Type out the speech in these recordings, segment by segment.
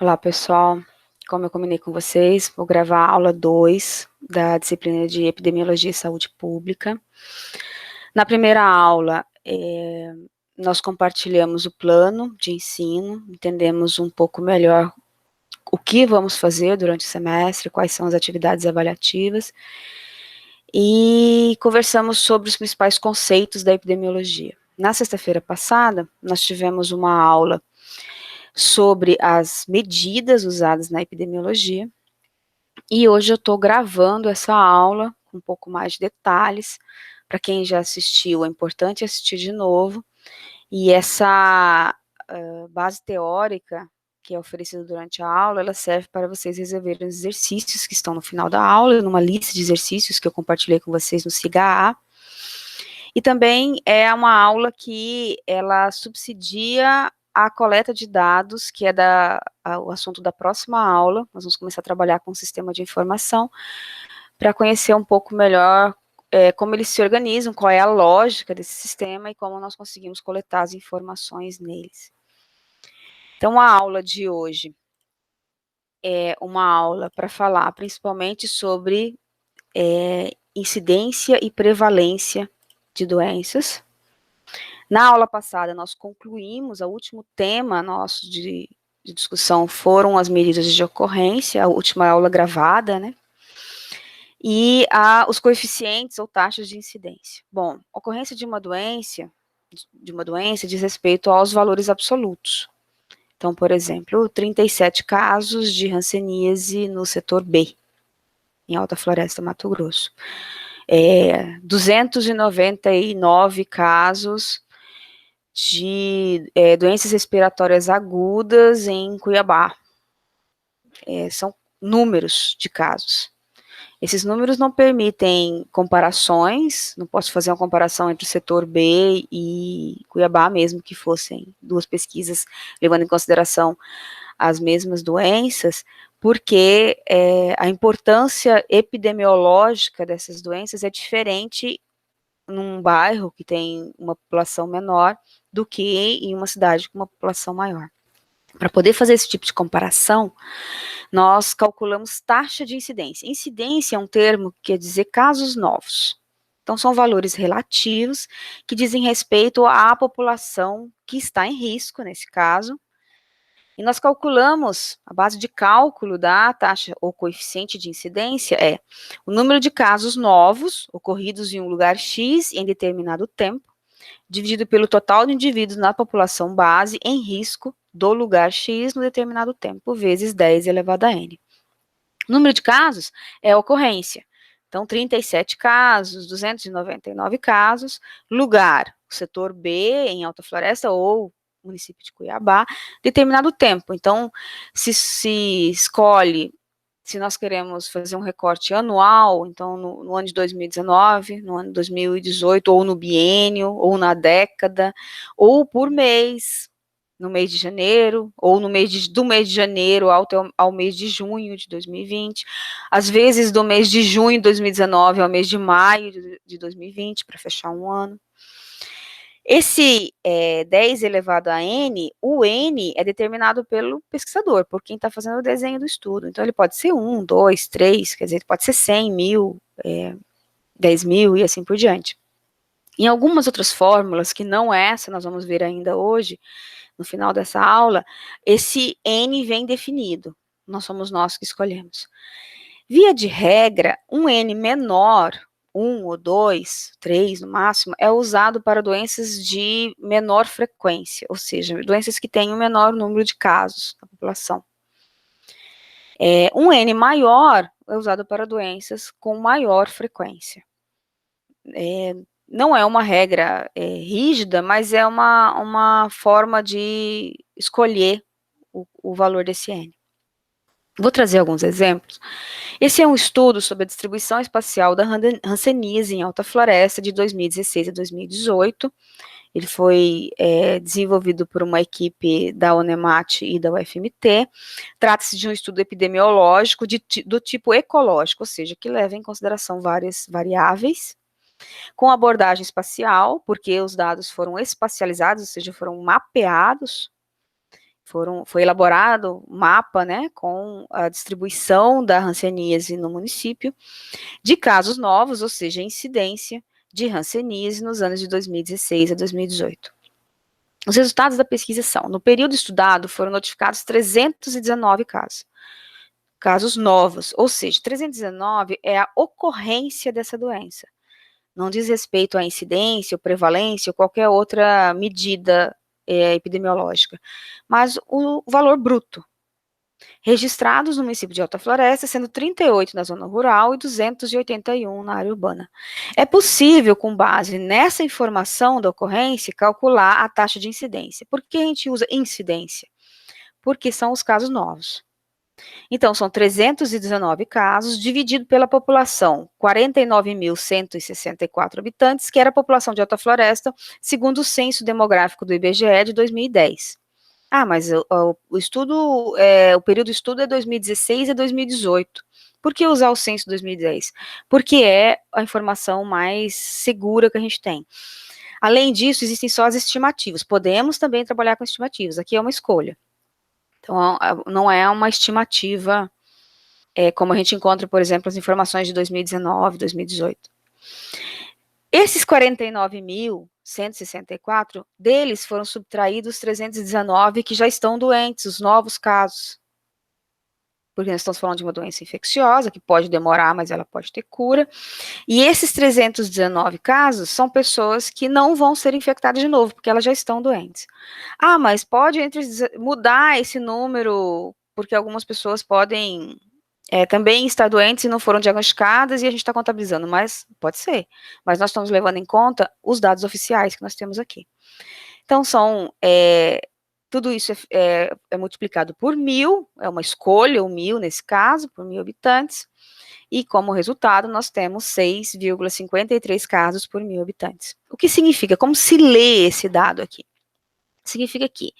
Olá, pessoal. Como eu combinei com vocês, vou gravar a aula 2 da disciplina de Epidemiologia e Saúde Pública. Na primeira aula, nós compartilhamos o plano de ensino, entendemos um pouco melhor o que vamos fazer durante o semestre, quais são as atividades avaliativas, e conversamos sobre os principais conceitos da epidemiologia. Na sexta-feira passada, nós tivemos uma aula sobre as medidas usadas na epidemiologia, e hoje eu estou gravando essa aula com um pouco mais de detalhes. Para quem já assistiu, é importante assistir de novo. E essa base teórica que é oferecida durante a aula, ela serve para vocês resolverem os exercícios que estão no final da aula, numa lista de exercícios que eu compartilhei com vocês no SIGA-A. E também é uma aula que ela subsidia a coleta de dados, que é o assunto da próxima aula. Nós vamos começar a trabalhar com o sistema de informação para conhecer um pouco melhor como eles se organizam, qual é a lógica desse sistema e como nós conseguimos coletar as informações neles. Então, a aula de hoje é uma aula para falar principalmente sobre incidência e prevalência de doenças. Na aula passada, nós concluímos, o último tema nosso de discussão foram as medidas de ocorrência, a última aula gravada, né? E os coeficientes ou taxas de incidência. Bom, ocorrência de uma doença diz respeito aos valores absolutos. Então, por exemplo, 37 casos de hanseníase no setor B, em Alta Floresta, Mato Grosso. 299 casos de doenças respiratórias agudas em Cuiabá. São números de casos. Esses números não permitem comparações, não posso fazer uma comparação entre o setor B e Cuiabá, mesmo que fossem duas pesquisas levando em consideração as mesmas doenças, porque a importância epidemiológica dessas doenças é diferente num bairro que tem uma população menor do que em uma cidade com uma população maior. Para poder fazer esse tipo de comparação, nós calculamos taxa de incidência. Incidência é um termo que quer dizer casos novos. Então, são valores relativos que dizem respeito à população que está em risco, nesse caso. E nós calculamos, a base de cálculo da taxa ou coeficiente de incidência é o número de casos novos ocorridos em um lugar X em determinado tempo, dividido pelo total de indivíduos na população base em risco do lugar X no determinado tempo, vezes 10 elevado a n. O número de casos é a ocorrência. Então, 37 casos, 299 casos, lugar, o setor B, em Alta Floresta, ou município de Cuiabá, determinado tempo. Então, se escolhe, se nós queremos fazer um recorte anual, então no ano de 2019, no ano de 2018, ou no biênio, ou na década, ou por mês, no mês de janeiro, ou do mês de janeiro ao mês de junho de 2020, às vezes do mês de junho de 2019 ao mês de maio de 2020, para fechar um ano. Esse 10 elevado a n, o n é determinado pelo pesquisador, por quem está fazendo o desenho do estudo. Então, ele pode ser 1, 2, 3, quer dizer, pode ser 100, 1000, 10 mil e assim por diante. Em algumas outras fórmulas, que não essa, nós vamos ver ainda hoje, no final dessa aula, esse n vem definido. Não somos nós que escolhemos. Via de regra, um n menor, 1 ou 2, 3 no máximo, é usado para doenças de menor frequência, ou seja, doenças que têm um menor número de casos na população. Um n maior é usado para doenças com maior frequência. Não é uma regra rígida, mas é uma forma de escolher o valor desse n. Vou trazer alguns exemplos. Esse é um estudo sobre a distribuição espacial da hanseníase em Alta Floresta de 2016 a 2018. Ele foi desenvolvido por uma equipe da UNEMAT e da UFMT. Trata-se de um estudo epidemiológico do tipo ecológico, ou seja, que leva em consideração várias variáveis, com abordagem espacial, porque os dados foram espacializados, ou seja, foram mapeados, Foi elaborado um mapa, né, com a distribuição da hanseníase no município, de casos novos, ou seja, incidência de hanseníase nos anos de 2016 a 2018. Os resultados da pesquisa são: no período estudado foram notificados 319 casos novos, ou seja, 319 é a ocorrência dessa doença. Não diz respeito à incidência, ou prevalência, ou qualquer outra medida epidemiológica, mas o valor bruto. Registrados no município de Alta Floresta, sendo 38 na zona rural e 281 na área urbana. É possível, com base nessa informação da ocorrência, calcular a taxa de incidência. Por que a gente usa incidência? Porque são os casos novos. Então, são 319 casos, dividido pela população, 49.164 habitantes, que era a população de Alta Floresta, segundo o censo demográfico do IBGE de 2010. Ah, mas o estudo, o período de estudo é 2016 e 2018. Por que usar o censo 2010? Porque é a informação mais segura que a gente tem. Além disso, existem só as estimativas. Podemos também trabalhar com estimativas. Aqui é uma escolha. Então, não é uma estimativa como a gente encontra, por exemplo, as informações de 2019, 2018. Esses 49.164, deles foram subtraídos 319 que já estão doentes, os novos casos. Porque nós estamos falando de uma doença infecciosa, que pode demorar, mas ela pode ter cura. E esses 319 casos são pessoas que não vão ser infectadas de novo, porque elas já estão doentes. Ah, mas pode mudar esse número, porque algumas pessoas podem também estar doentes e não foram diagnosticadas e a gente está contabilizando, mas pode ser. Mas nós estamos levando em conta os dados oficiais que nós temos aqui. Então, tudo isso é multiplicado por 1.000, é uma escolha, o 1.000 nesse caso, por 1.000 habitantes, e como resultado nós temos 6,53 casos por 1.000 habitantes. O que significa? Como se lê esse dado aqui? Significa que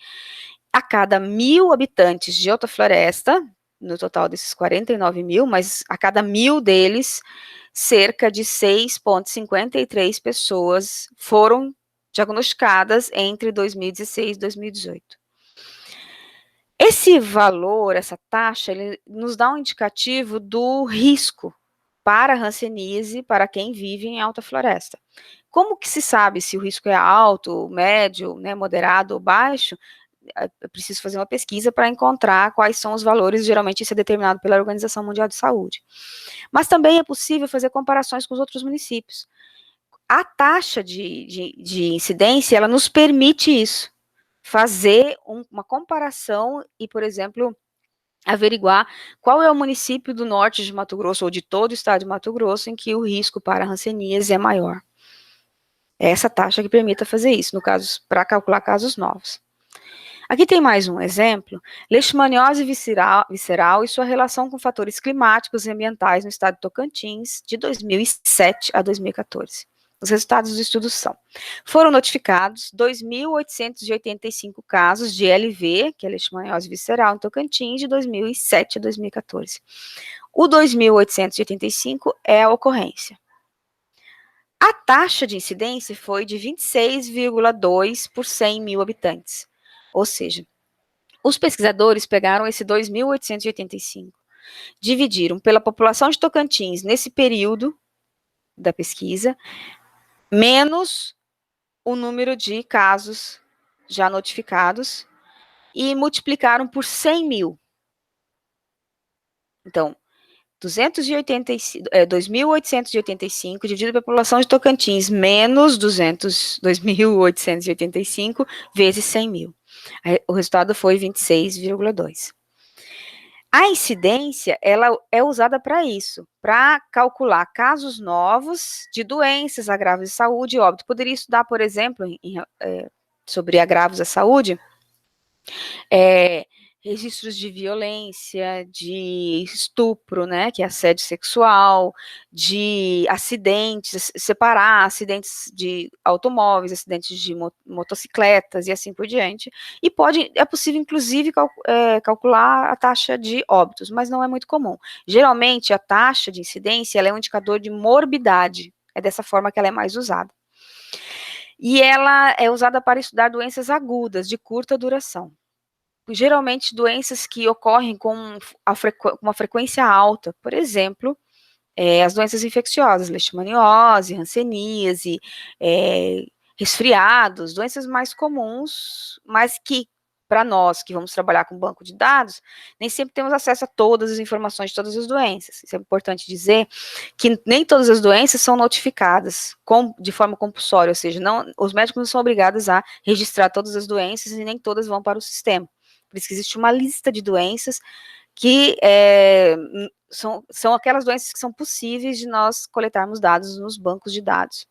a cada 1.000 habitantes de Alta Floresta, no total desses 49.000, mas a cada 1.000 deles, cerca de 6,53 pessoas foram diagnosticadas entre 2016 e 2018. Esse valor, essa taxa, ele nos dá um indicativo do risco para a hanseníase para quem vive em Alta Floresta. Como que se sabe se o risco é alto, médio, né, moderado ou baixo? É preciso fazer uma pesquisa para encontrar quais são os valores, geralmente isso é determinado pela Organização Mundial de Saúde. Mas também é possível fazer comparações com os outros municípios. A taxa de incidência, ela nos permite isso, fazer uma comparação e, por exemplo, averiguar qual é o município do norte de Mato Grosso, ou de todo o estado de Mato Grosso, em que o risco para a hanseníase é maior. É essa taxa que permite fazer isso, no caso, para calcular casos novos. Aqui tem mais um exemplo: leishmaniose visceral e sua relação com fatores climáticos e ambientais no estado de Tocantins, de 2007 a 2014. Os resultados do estudo são: foram notificados 2.885 casos de LV, que é leishmaniose visceral, em Tocantins, de 2007 a 2014. O 2.885 é a ocorrência. A taxa de incidência foi de 26,2 por 100 mil habitantes. Ou seja, os pesquisadores pegaram esse 2.885, dividiram pela população de Tocantins nesse período da pesquisa, menos o número de casos já notificados, e multiplicaram por 100 mil. Então, 2.885 dividido pela população de Tocantins, menos 2.885 vezes 100 mil. O resultado foi 26,2. A incidência, ela é usada para isso, para calcular casos novos de doenças, agravos de saúde e óbito. Poderia estudar, por exemplo, sobre agravos à saúde, registros de violência, de estupro, né, que é assédio sexual, de acidentes, separar acidentes de automóveis, acidentes de motocicletas e assim por diante. E é possível, inclusive, calcular a taxa de óbitos, mas não é muito comum. Geralmente, a taxa de incidência, ela é um indicador de morbidade. É dessa forma que ela é mais usada. E ela é usada para estudar doenças agudas, de curta duração. geralmente doenças que ocorrem com uma frequência alta, por exemplo, as doenças infecciosas, leishmaniose, hanseníase, resfriados, doenças mais comuns, mas que, para nós que vamos trabalhar com banco de dados, nem sempre temos acesso a todas as informações de todas as doenças. Isso é importante dizer, que nem todas as doenças são notificadas de forma compulsória, ou seja, os médicos não são obrigados a registrar todas as doenças e nem todas vão para o sistema. Por isso que existe uma lista de doenças que são aquelas doenças que são possíveis de nós coletarmos dados nos bancos de dados.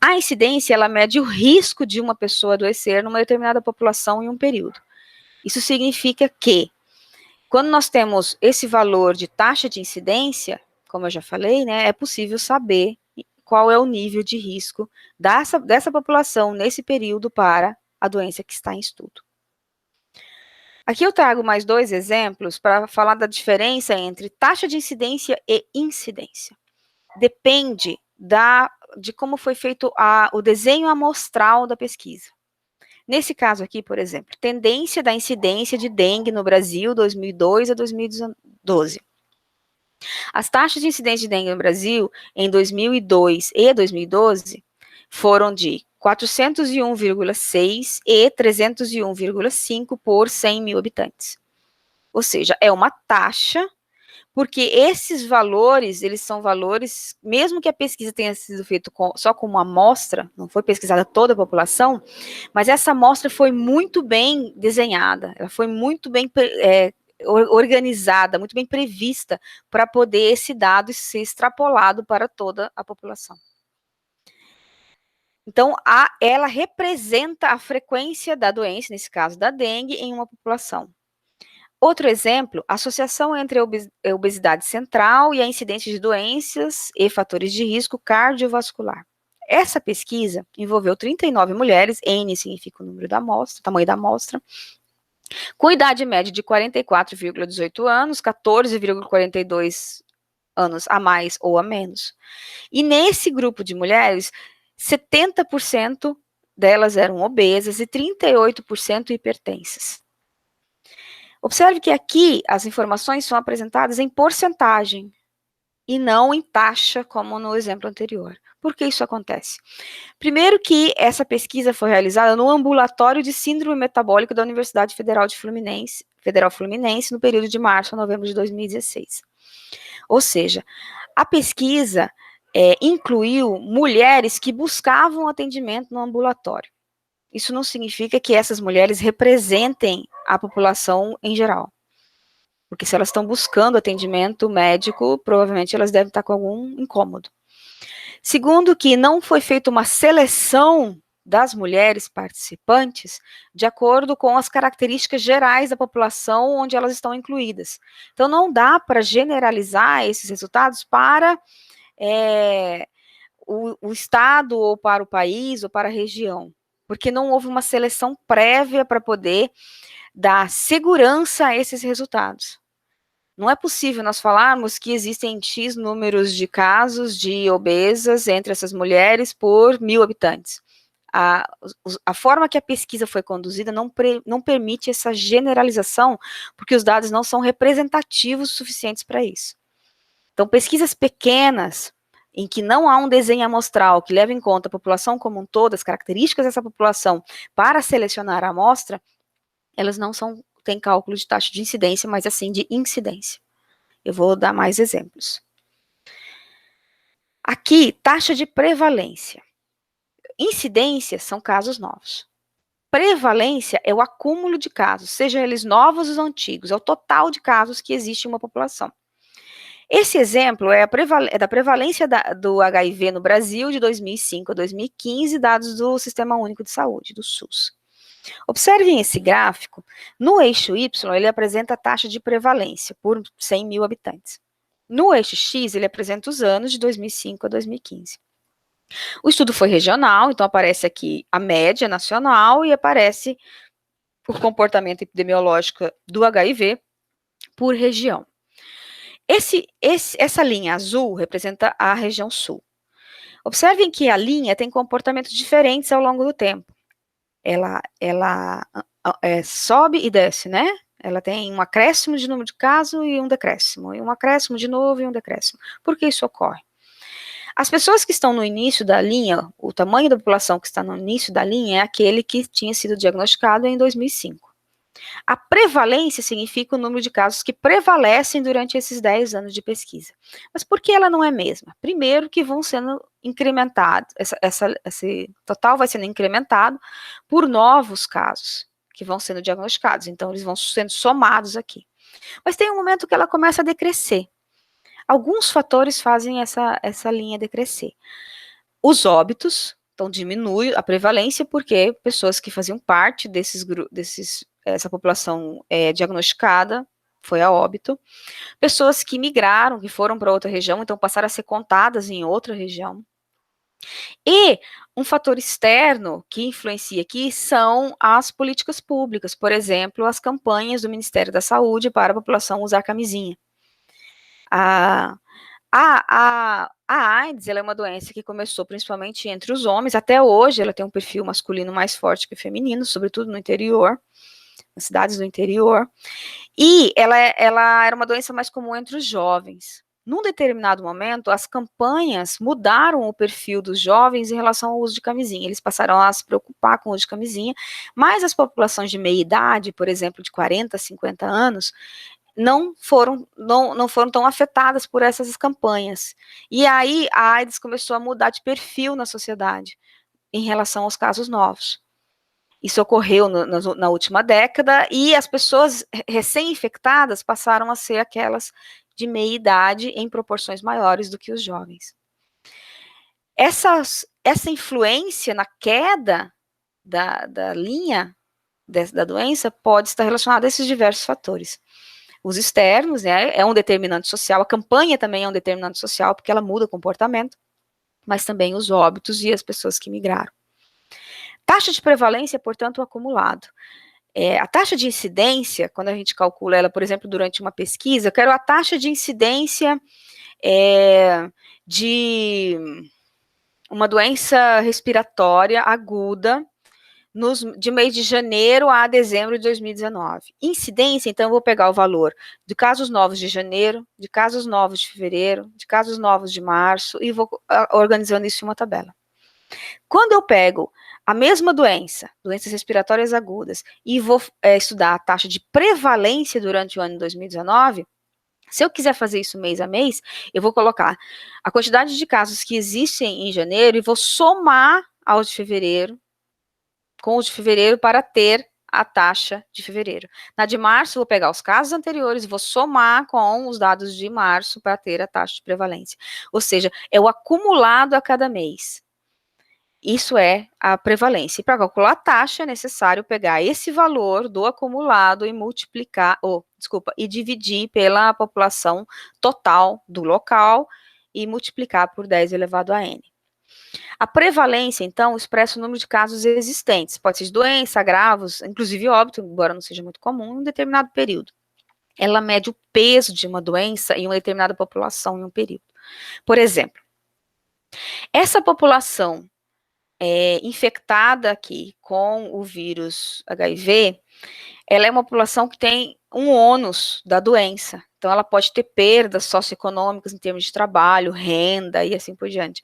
A incidência, ela mede o risco de uma pessoa adoecer numa determinada população em um período. Isso significa que, quando nós temos esse valor de taxa de incidência, como eu já falei, né, é possível saber qual é o nível de risco dessa população nesse período para a doença que está em estudo. Aqui eu trago mais 2 exemplos para falar da diferença entre taxa de incidência e incidência. Depende de como foi feito o desenho amostral da pesquisa. Nesse caso aqui, por exemplo, tendência da incidência de dengue no Brasil, 2002 a 2012. As taxas de incidência de dengue no Brasil, em 2002 e 2012, foram de 401,6 e 301,5 por 100 mil habitantes. Ou seja, é uma taxa, porque esses valores, eles são valores, mesmo que a pesquisa tenha sido feita só com uma amostra, não foi pesquisada toda a população, mas essa amostra foi muito bem desenhada, ela foi muito bem organizada, muito bem prevista para poder esse dado ser extrapolado para toda a população. Então, ela representa a frequência da doença, nesse caso da dengue, em uma população. Outro exemplo, associação entre a obesidade central e a incidência de doenças e fatores de risco cardiovascular. Essa pesquisa envolveu 39 mulheres, N significa o número da amostra, tamanho da amostra, com idade média de 44,18 anos, 14,42 anos a mais ou a menos. E nesse grupo de mulheres, 70% delas eram obesas e 38% hipertensas. Observe que aqui as informações são apresentadas em porcentagem e não em taxa, como no exemplo anterior. Por que isso acontece? Primeiro que essa pesquisa foi realizada no ambulatório de síndrome metabólica da Universidade Federal Fluminense, no período de março a novembro de 2016. Ou seja, a pesquisa incluiu mulheres que buscavam atendimento no ambulatório. Isso não significa que essas mulheres representem a população em geral. Porque se elas estão buscando atendimento médico, provavelmente elas devem estar com algum incômodo. Segundo, que não foi feita uma seleção das mulheres participantes de acordo com as características gerais da população onde elas estão incluídas. Então, não dá para generalizar esses resultados para o estado, ou para o país, ou para a região, porque não houve uma seleção prévia para poder dar segurança a esses resultados. Não é possível nós falarmos que existem X números de casos de obesas entre essas mulheres por 1.000 habitantes. A forma que a pesquisa foi conduzida não permite essa generalização, porque os dados não são representativos suficientes para isso. Então, pesquisas pequenas, em que não há um desenho amostral que leve em conta a população como um todo, as características dessa população, para selecionar a amostra, elas não têm cálculo de taxa de incidência, mas assim de incidência. Eu vou dar mais exemplos. Aqui, taxa de prevalência. Incidência são casos novos. Prevalência é o acúmulo de casos, sejam eles novos ou antigos, é o total de casos que existe em uma população. Esse exemplo é da prevalência do HIV no Brasil de 2005 a 2015, dados do Sistema Único de Saúde, do SUS. Observem esse gráfico. No eixo Y, ele apresenta a taxa de prevalência por 100 mil habitantes. No eixo X, ele apresenta os anos de 2005 a 2015. O estudo foi regional, então aparece aqui a média nacional e aparece o comportamento epidemiológico do HIV por região. Essa linha azul representa a região sul. Observem que a linha tem comportamentos diferentes ao longo do tempo. Ela sobe e desce, né? Ela tem um acréscimo de número de casos e um decréscimo, e um acréscimo de novo e um decréscimo. Por que isso ocorre? As pessoas que estão no início da linha, o tamanho da população que está no início da linha é aquele que tinha sido diagnosticado em 2005. A prevalência significa o número de casos que prevalecem durante esses 10 anos de pesquisa. Mas por que ela não é a mesma? Primeiro que vão sendo incrementados, esse total vai sendo incrementado por novos casos que vão sendo diagnosticados, então eles vão sendo somados aqui. Mas tem um momento que ela começa a decrescer. Alguns fatores fazem essa linha decrescer. Os óbitos, então diminui a prevalência porque pessoas que faziam parte essa população diagnosticada foi a óbito. Pessoas que migraram, que foram para outra região, então passaram a ser contadas em outra região. E um fator externo que influencia aqui são as políticas públicas, por exemplo, as campanhas do Ministério da Saúde para a população usar camisinha. A AIDS ela é uma doença que começou principalmente entre os homens, até hoje ela tem um perfil masculino mais forte que feminino, sobretudo no interior, nas cidades do interior, e ela era uma doença mais comum entre os jovens. Num determinado momento, as campanhas mudaram o perfil dos jovens em relação ao uso de camisinha. Eles passaram a se preocupar com o uso de camisinha, mas as populações de meia idade, por exemplo, de 40, 50 anos, não foram tão afetadas por essas campanhas. E aí a AIDS começou a mudar de perfil na sociedade em relação aos casos novos. Isso ocorreu na última década e as pessoas recém-infectadas passaram a ser aquelas de meia idade em proporções maiores do que os jovens. Essa influência na queda da linha da doença pode estar relacionada a esses diversos fatores. Os externos, né, é um determinante social, a campanha também é um determinante social, porque ela muda o comportamento, mas também os óbitos e as pessoas que migraram. Taxa de prevalência, portanto, o acumulado. A taxa de incidência, quando a gente calcula ela, por exemplo, durante uma pesquisa, eu quero a taxa de incidência de uma doença respiratória aguda de mês de janeiro a dezembro de 2019. Incidência, então, eu vou pegar o valor de casos novos de janeiro, de casos novos de fevereiro, de casos novos de março, e vou organizando isso em uma tabela. Quando eu pego a mesma doença, doenças respiratórias agudas, e vou estudar a taxa de prevalência durante o ano de 2019, se eu quiser fazer isso mês a mês, eu vou colocar a quantidade de casos que existem em janeiro e vou somar aos de fevereiro, com os de fevereiro para ter a taxa de fevereiro. Na de março, vou pegar os casos anteriores e vou somar com os dados de março para ter a taxa de prevalência. Ou seja, é o acumulado a cada mês. Isso é a prevalência. E para calcular a taxa, é necessário pegar esse valor do acumulado e e dividir pela população total do local e multiplicar por 10 elevado a n. A prevalência, então, expressa o número de casos existentes. Pode ser de doença, agravos, inclusive óbito, embora não seja muito comum, em um determinado período. Ela mede o peso de uma doença em uma determinada população em um período. Por exemplo, essa população infectada aqui com o vírus HIV, ela é uma população que tem um ônus da doença. Então, ela pode ter perdas socioeconômicas em termos de trabalho, renda e assim por diante.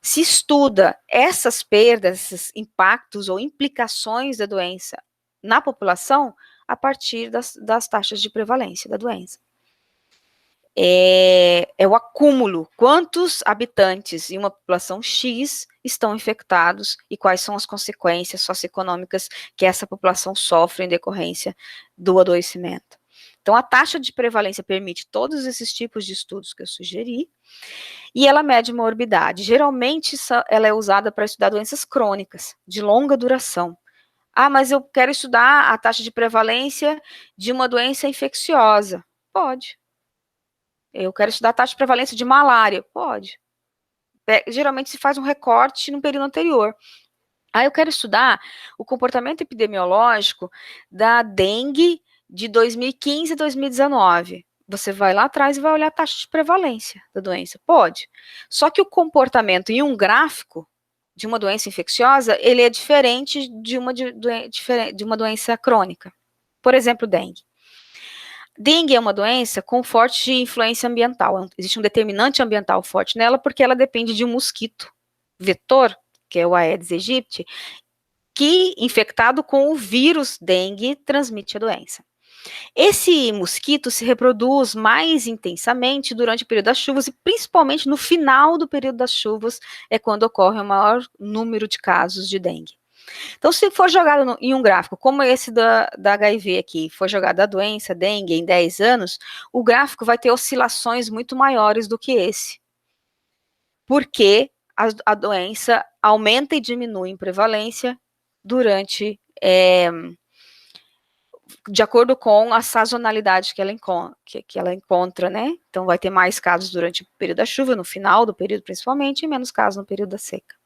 Se estuda essas perdas, esses impactos ou implicações da doença na população a partir das taxas de prevalência da doença. É o acúmulo, quantos habitantes em uma população X estão infectados e quais são as consequências socioeconômicas que essa população sofre em decorrência do adoecimento. Então, a taxa de prevalência permite todos esses tipos de estudos que eu sugeri, e ela mede morbidade. Geralmente, ela é usada para estudar doenças crônicas, de longa duração. Ah, mas eu quero estudar a taxa de prevalência de uma doença infecciosa. Pode. Eu quero estudar a taxa de prevalência de malária. Pode. Geralmente se faz um recorte no período anterior. Eu quero estudar o comportamento epidemiológico da dengue de 2015 a 2019. Você vai lá atrás e vai olhar a taxa de prevalência da doença. Pode. Só que o comportamento em um gráfico de uma doença infecciosa, ele é diferente de uma doença crônica. Por exemplo, dengue. Dengue é uma doença com forte influência ambiental. Existe um determinante ambiental forte nela porque ela depende de um mosquito vetor, que é o Aedes aegypti, que, infectado com o vírus dengue, transmite a doença. Esse mosquito se reproduz mais intensamente durante o período das chuvas e principalmente no final do período das chuvas é quando ocorre o maior número de casos de dengue. Então, se for jogado em um gráfico como esse da HIV aqui, for jogada a doença dengue em 10 anos, o gráfico vai ter oscilações muito maiores do que esse. Porque a doença aumenta e diminui em prevalência durante de acordo com a sazonalidade que ela encontra, né? Então, vai ter mais casos durante o período da chuva, no final do período principalmente, e menos casos no período da seca.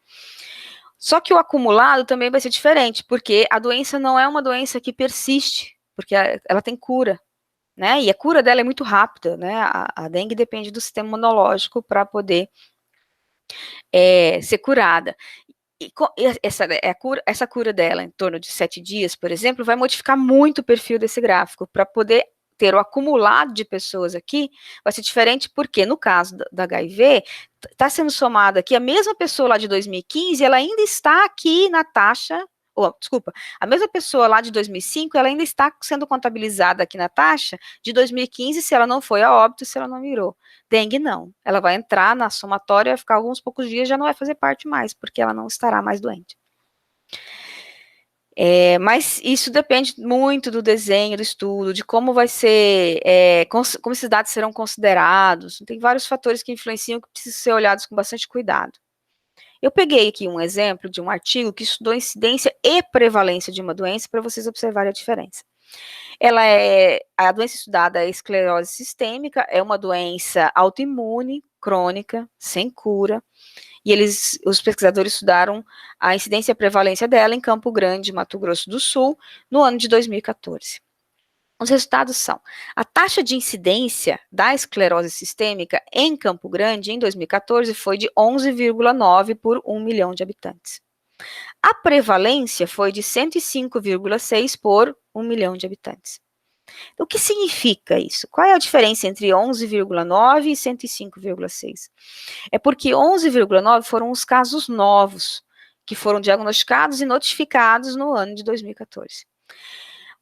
Só que o acumulado também vai ser diferente, porque a doença não é uma doença que persiste, porque ela tem cura, né? E a cura dela é muito rápida, né? A dengue depende do sistema imunológico para poder ser curada. E essa cura dela, em torno de 7 dias, por exemplo, vai modificar muito o perfil desse gráfico, para poder ter o acumulado de pessoas aqui, vai ser diferente, porque no caso da HIV, está sendo somada aqui, a mesma pessoa lá de 2015, ela ainda está aqui na taxa, desculpa, a mesma pessoa lá de 2005, ela ainda está sendo contabilizada aqui na taxa de 2015, se ela não foi a óbito, se ela não virou. Dengue não, ela vai entrar na somatória, vai ficar alguns poucos dias, já não vai fazer parte mais, porque ela não estará mais doente. Mas isso depende muito do desenho, do estudo, de como vai ser, como esses dados serão considerados. Tem vários fatores que influenciam, que precisam ser olhados com bastante cuidado. Eu peguei aqui um exemplo de um artigo que estudou incidência e prevalência de uma doença, para vocês observarem a diferença. A doença estudada é a esclerose sistêmica, é uma doença autoimune, crônica, sem cura, e os pesquisadores estudaram a incidência e a prevalência dela em Campo Grande, Mato Grosso do Sul, no ano de 2014. Os resultados são: a taxa de incidência da esclerose sistêmica em Campo Grande, em 2014, foi de 11,9 por 1 milhão de habitantes. A prevalência foi de 105,6 por 1 milhão de habitantes. O que significa isso? Qual é a diferença entre 11,9 e 105,6? É porque 11,9 foram os casos novos que foram diagnosticados e notificados no ano de 2014.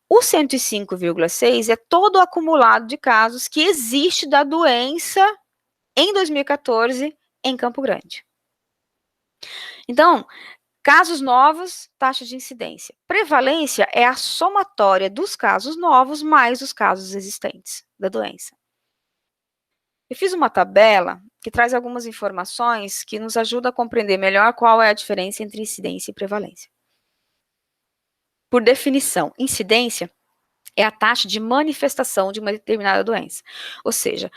O 105,6 é todo o acumulado de casos que existe da doença em 2014 em Campo Grande. Então, casos novos, taxa de incidência. Prevalência é a somatória dos casos novos mais os casos existentes da doença. Eu fiz uma tabela que traz algumas informações que nos ajudam a compreender melhor qual é a diferença entre incidência e prevalência. Por definição, incidência é a taxa de manifestação de uma determinada doença. Ou seja,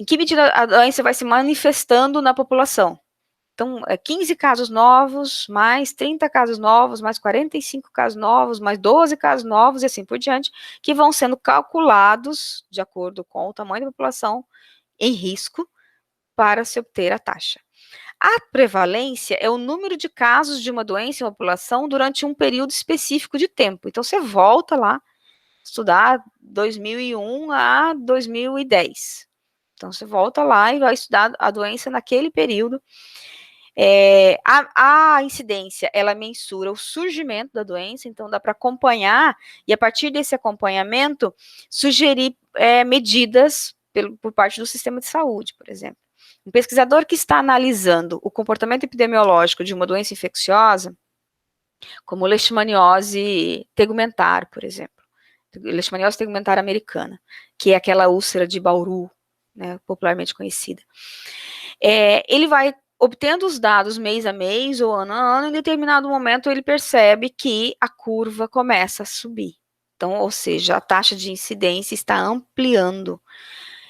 em que medida a doença vai se manifestando na população. Então, 15 casos novos, mais 30 casos novos, mais 45 casos novos, mais 12 casos novos, e assim por diante, que vão sendo calculados de acordo com o tamanho da população em risco para se obter a taxa. A prevalência é o número de casos de uma doença em uma população durante um período específico de tempo. Então, você volta lá, estudar 2001 a 2010. Então, você volta lá e vai estudar a doença naquele período. A incidência, ela mensura o surgimento da doença, então dá para acompanhar, e a partir desse acompanhamento, sugerir medidas por parte do sistema de saúde, por exemplo. Um pesquisador que está analisando o comportamento epidemiológico de uma doença infecciosa, como leishmaniose tegumentar, por exemplo, leishmaniose tegumentar americana, que é aquela úlcera de Bauru, né, popularmente conhecida. Ele vai obtendo os dados mês a mês ou ano a ano, em determinado momento ele percebe que a curva começa a subir. Então, ou seja, a taxa de incidência está ampliando.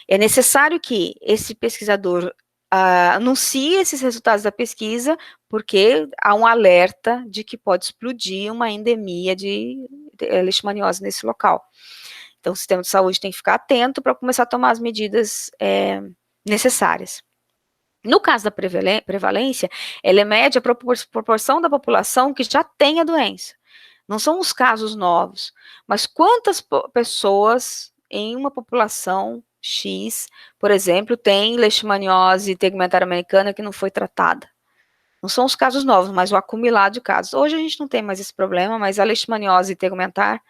É necessário que esse pesquisador anuncie esses resultados da pesquisa, porque há um alerta de que pode explodir uma endemia de leishmaniose nesse local. Então, o sistema de saúde tem que ficar atento para começar a tomar as medidas necessárias. No caso da prevalência, ela mede a proporção da população que já tem a doença. Não são os casos novos, mas quantas pessoas em uma população X, por exemplo, tem leishmaniose tegumentária americana que não foi tratada. Não são os casos novos, mas o acumulado de casos. Hoje a gente não tem mais esse problema, mas a leishmaniose tegumentar,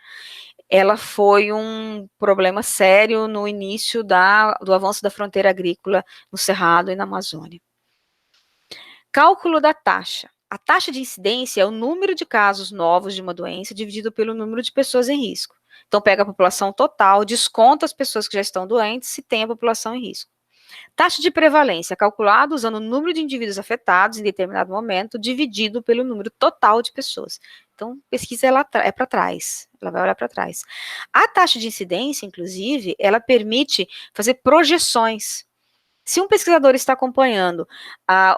ela foi um problema sério no início do avanço da fronteira agrícola no Cerrado e na Amazônia. Cálculo da taxa. A taxa de incidência é o número de casos novos de uma doença dividido pelo número de pessoas em risco. Então, pega a população total, desconta as pessoas que já estão doentes e tem a população em risco. Taxa de prevalência, calculada usando o número de indivíduos afetados em determinado momento, dividido pelo número total de pessoas. Então, pesquisa ela é para trás, ela vai olhar para trás. A taxa de incidência, inclusive, ela permite fazer projeções. Se um pesquisador está acompanhando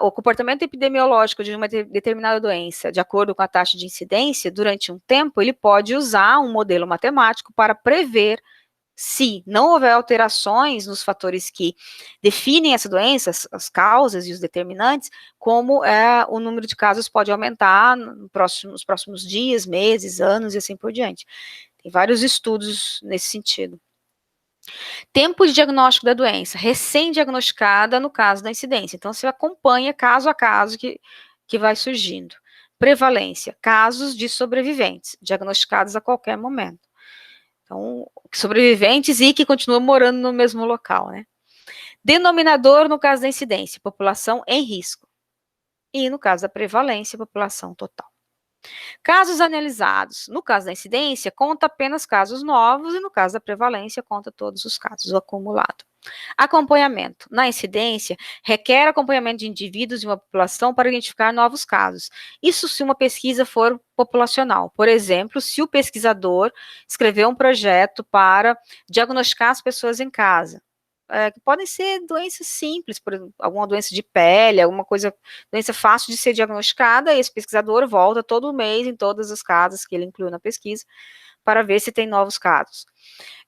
o comportamento epidemiológico de uma determinada doença, de acordo com a taxa de incidência, durante um tempo, ele pode usar um modelo matemático para prever, se não houver alterações nos fatores que definem essa doença, as causas e os determinantes, como o número de casos pode aumentar nos próximos dias, meses, anos e assim por diante. Tem vários estudos nesse sentido. Tempo de diagnóstico da doença, recém-diagnosticada no caso da incidência. Então, você acompanha caso a caso que vai surgindo. Prevalência, casos de sobreviventes, diagnosticados a qualquer momento. Então, sobreviventes e que continuam morando no mesmo local, né? Denominador no caso da incidência, população em risco. E no caso da prevalência, população total. Casos analisados. No caso da incidência, conta apenas casos novos e no caso da prevalência, conta todos os casos, o acumulado. Acompanhamento. Na incidência, requer acompanhamento de indivíduos de uma população para identificar novos casos. Isso se uma pesquisa for populacional. Por exemplo, se o pesquisador escreveu um projeto para diagnosticar as pessoas em casa. Que podem ser doenças simples, por exemplo, alguma doença de pele, alguma coisa, doença fácil de ser diagnosticada, e esse pesquisador volta todo mês em todas as casas que ele incluiu na pesquisa, para ver se tem novos casos.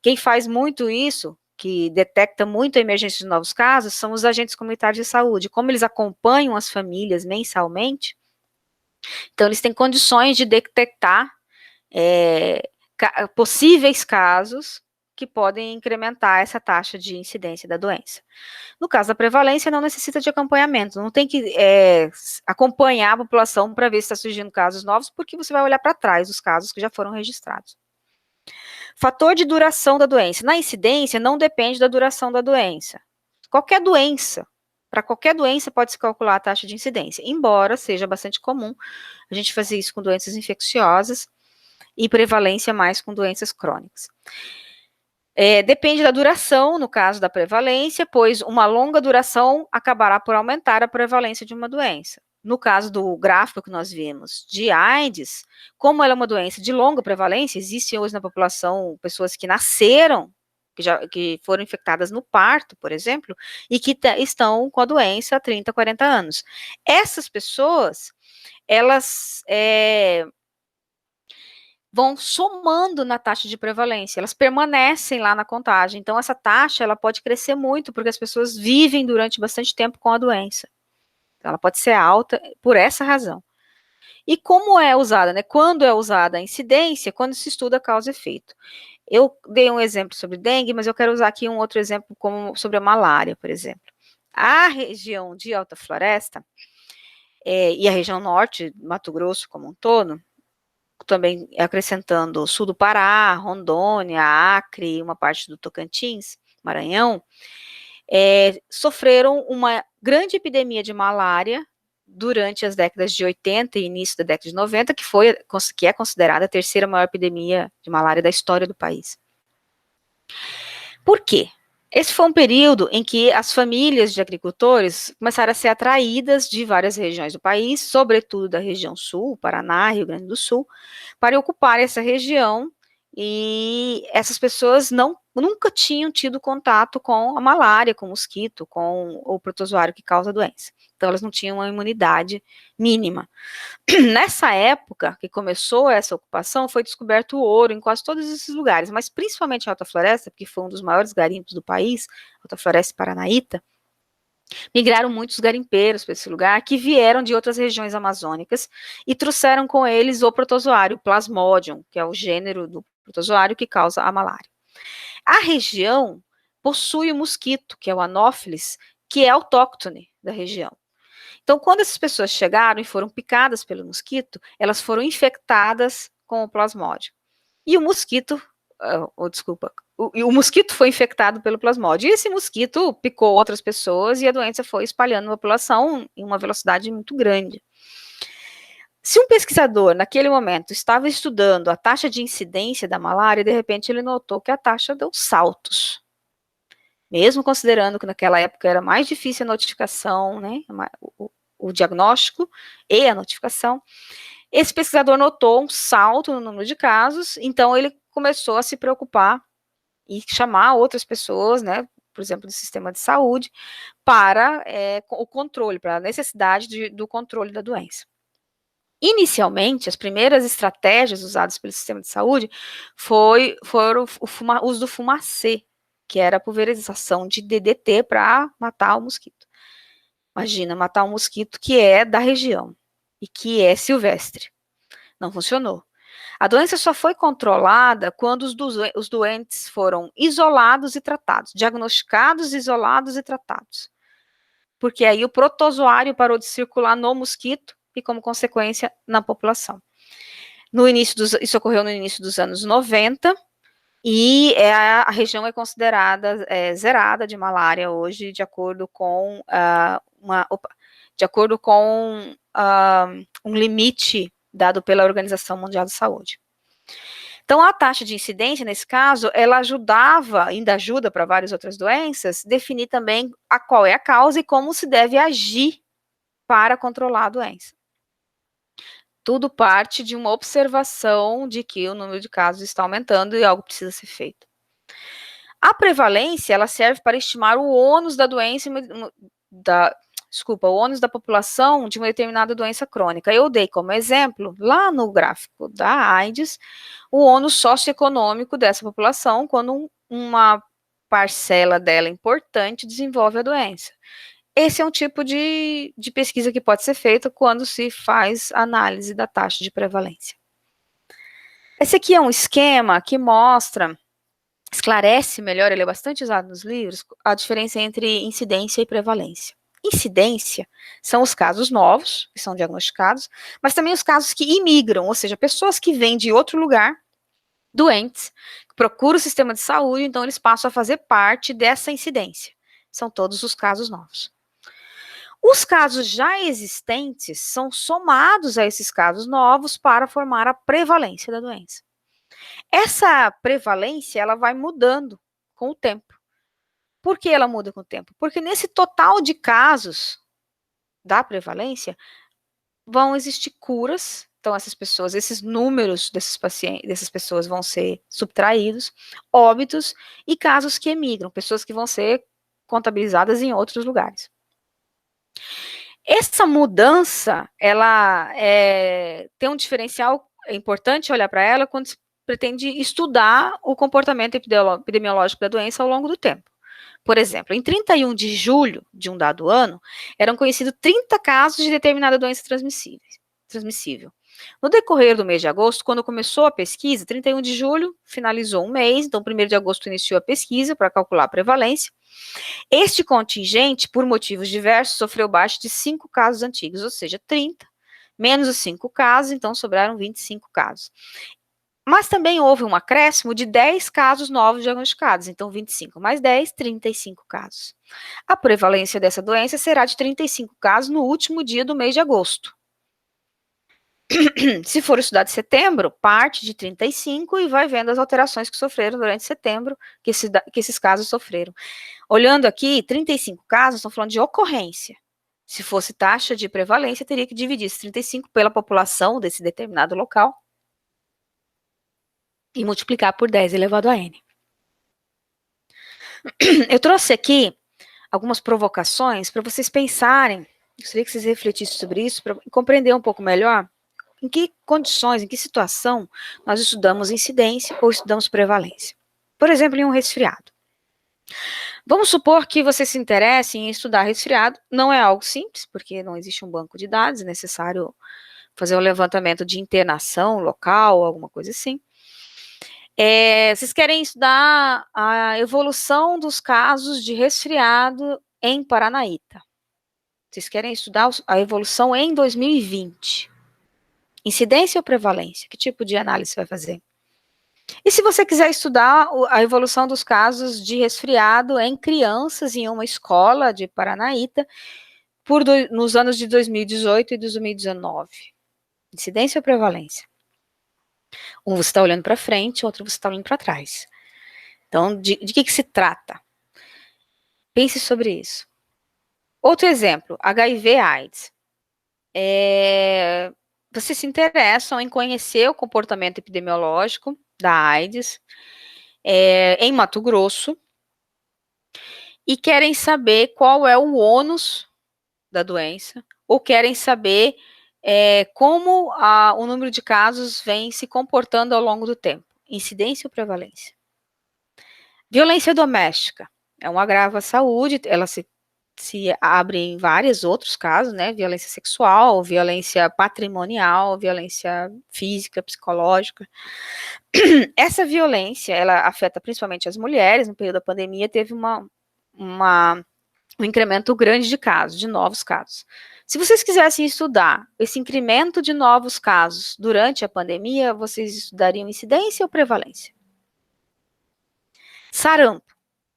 Quem faz muito isso, que detecta muito a emergência de novos casos, são os agentes comunitários de saúde. Como eles acompanham as famílias mensalmente, então eles têm condições de detectar possíveis casos que podem incrementar essa taxa de incidência da doença. No caso da prevalência, não necessita de acompanhamento, não tem que acompanhar a população para ver se está surgindo casos novos, porque você vai olhar para trás os casos que já foram registrados. Fator de duração da doença. Na incidência, não depende da duração da doença. Qualquer doença, para qualquer doença pode-se calcular a taxa de incidência, embora seja bastante comum a gente fazer isso com doenças infecciosas e prevalência mais com doenças crônicas. Depende da duração, no caso da prevalência, pois uma longa duração acabará por aumentar a prevalência de uma doença. No caso do gráfico que nós vimos de AIDS, como ela é uma doença de longa prevalência, existem hoje na população pessoas que nasceram, que foram infectadas no parto, por exemplo, e que estão com a doença há 30, 40 anos. Essas pessoas, elas vão somando na taxa de prevalência, elas permanecem lá na contagem. Então, essa taxa ela pode crescer muito, porque as pessoas vivem durante bastante tempo com a doença. Então, ela pode ser alta por essa razão. E como é usada, né? Quando é usada a incidência, quando se estuda causa e efeito. Eu dei um exemplo sobre dengue, mas eu quero usar aqui um outro exemplo sobre a malária, por exemplo. A região de Alta Floresta e a região norte, Mato Grosso como um todo, também acrescentando o sul do Pará, Rondônia, Acre, uma parte do Tocantins, Maranhão, sofreram uma grande epidemia de malária durante as décadas de 80 e início da década de 90, que é considerada a terceira maior epidemia de malária da história do país. Por quê? Esse foi um período em que as famílias de agricultores começaram a ser atraídas de várias regiões do país, sobretudo da região sul, Paraná, Rio Grande do Sul, para ocupar essa região, e essas pessoas nunca tinham tido contato com a malária, com o mosquito, com o protozoário que causa a doença. Então, elas não tinham uma imunidade mínima. Nessa época que começou essa ocupação, foi descoberto o ouro em quase todos esses lugares, mas principalmente em Alta Floresta, porque foi um dos maiores garimpos do país, Alta Floresta e Paranaíta, Migraram muitos garimpeiros para esse lugar, que vieram de outras regiões amazônicas e trouxeram com eles o protozoário Plasmodium, que é o gênero do protozoário que causa a malária. A região possui o mosquito, que é o Anopheles, que é autóctone da região. Então, quando essas pessoas chegaram e foram picadas pelo mosquito, elas foram infectadas com o Plasmodium. E o mosquito, desculpa, o mosquito foi infectado pelo Plasmodium. E esse mosquito picou outras pessoas e a doença foi espalhando na população em uma velocidade muito grande. Se um pesquisador, naquele momento, estava estudando a taxa de incidência da malária, de repente ele notou que a taxa deu saltos. Mesmo considerando que naquela época era mais difícil a notificação, né, o diagnóstico e a notificação, esse pesquisador notou um salto no número de casos, então ele começou a se preocupar e chamar outras pessoas, né, por exemplo, do sistema de saúde, para o controle, para a necessidade do controle da doença. Inicialmente, as primeiras estratégias usadas pelo sistema de saúde foram o uso do fumacê, que era a pulverização de DDT para matar o mosquito. Imagina, matar um mosquito que é da região e que é silvestre. Não funcionou. A doença só foi controlada quando os doentes foram isolados e tratados, diagnosticados, isolados e tratados. Porque aí o protozoário parou de circular no mosquito e, como consequência, na população. Isso ocorreu no início dos anos 90, e a região é considerada zerada de malária hoje, de acordo com um limite dado pela Organização Mundial da Saúde. Então, a taxa de incidência, nesse caso, ela ajudava, ainda ajuda para várias outras doenças, definir também qual é a causa e como se deve agir para controlar a doença. Tudo parte de uma observação de que o número de casos está aumentando e algo precisa ser feito. A prevalência, ela serve para estimar o ônus da doença, o ônus da população de uma determinada doença crônica. Eu dei como exemplo, lá no gráfico da AIDS, o ônus socioeconômico dessa população quando uma parcela dela importante desenvolve a doença. Esse é um tipo de pesquisa que pode ser feita quando se faz análise da taxa de prevalência. Esse aqui é um esquema que esclarece melhor, ele é bastante usado nos livros, a diferença entre incidência e prevalência. Incidência são os casos novos, que são diagnosticados, mas também os casos que imigram, ou seja, pessoas que vêm de outro lugar, doentes, que procuram o sistema de saúde, então eles passam a fazer parte dessa incidência. São todos os casos novos. Os casos já existentes são somados a esses casos novos para formar a prevalência da doença. Essa prevalência, ela vai mudando com o tempo. Por que ela muda com o tempo? Porque nesse total de casos da prevalência, vão existir curas, então essas pessoas, esses números dessas pessoas vão ser subtraídos, óbitos e casos que emigram, pessoas que vão ser contabilizadas em outros lugares. Essa mudança, ela tem um diferencial, é importante olhar para ela quando se pretende estudar o comportamento epidemiológico da doença ao longo do tempo. Por exemplo, em 31 de julho de um dado ano, eram conhecidos 30 casos de determinada doença transmissível. No decorrer do mês de agosto, quando começou a pesquisa, 31 de julho finalizou um mês, então 1º de agosto iniciou a pesquisa para calcular a prevalência. Este contingente, por motivos diversos, sofreu baixa de 5 casos antigos, ou seja, 30, menos os 5 casos, então sobraram 25 casos. Mas também houve um acréscimo de 10 casos novos diagnosticados, então 25 mais 10, 35 casos. A prevalência dessa doença será de 35 casos no último dia do mês de agosto. Se for estudado em setembro, parte de 35 e vai vendo as alterações que sofreram durante setembro, que esses casos sofreram. Olhando aqui, 35 casos, estão falando de ocorrência. Se fosse taxa de prevalência, teria que dividir esses 35 pela população desse determinado local e multiplicar por 10 elevado a n. Eu trouxe aqui algumas provocações para vocês pensarem, gostaria que vocês refletissem sobre isso, para compreender um pouco melhor em que condições, em que situação nós estudamos incidência ou estudamos prevalência. Por exemplo, em um resfriado. Vamos supor que você se interesse em estudar resfriado, não é algo simples, porque não existe um banco de dados, é necessário fazer um levantamento de internação local, alguma coisa assim. Vocês querem estudar a evolução dos casos de resfriado em Paranaíta. Vocês querem estudar a evolução em 2020. Incidência ou prevalência? Que tipo de análise você vai fazer? E se você quiser estudar a evolução dos casos de resfriado em crianças em uma escola de Paranaíta nos anos de 2018 e 2019? Incidência ou prevalência? Um você está olhando para frente, outro você está olhando para trás. Então, de que se trata? Pense sobre isso. Outro exemplo, HIV/AIDS. Vocês se interessam em conhecer o comportamento epidemiológico da AIDS em Mato Grosso e querem saber qual é o ônus da doença, ou querem saber como o número de casos vem se comportando ao longo do tempo. Incidência ou prevalência? Violência doméstica é um agravo à saúde, ela se abre em vários outros casos, né? Violência sexual, violência patrimonial, violência física, psicológica. Essa violência, ela afeta principalmente as mulheres. No período da pandemia, teve um incremento grande de casos, de novos casos. Se vocês quisessem estudar esse incremento de novos casos durante a pandemia, vocês estudariam incidência ou prevalência? Sarampo,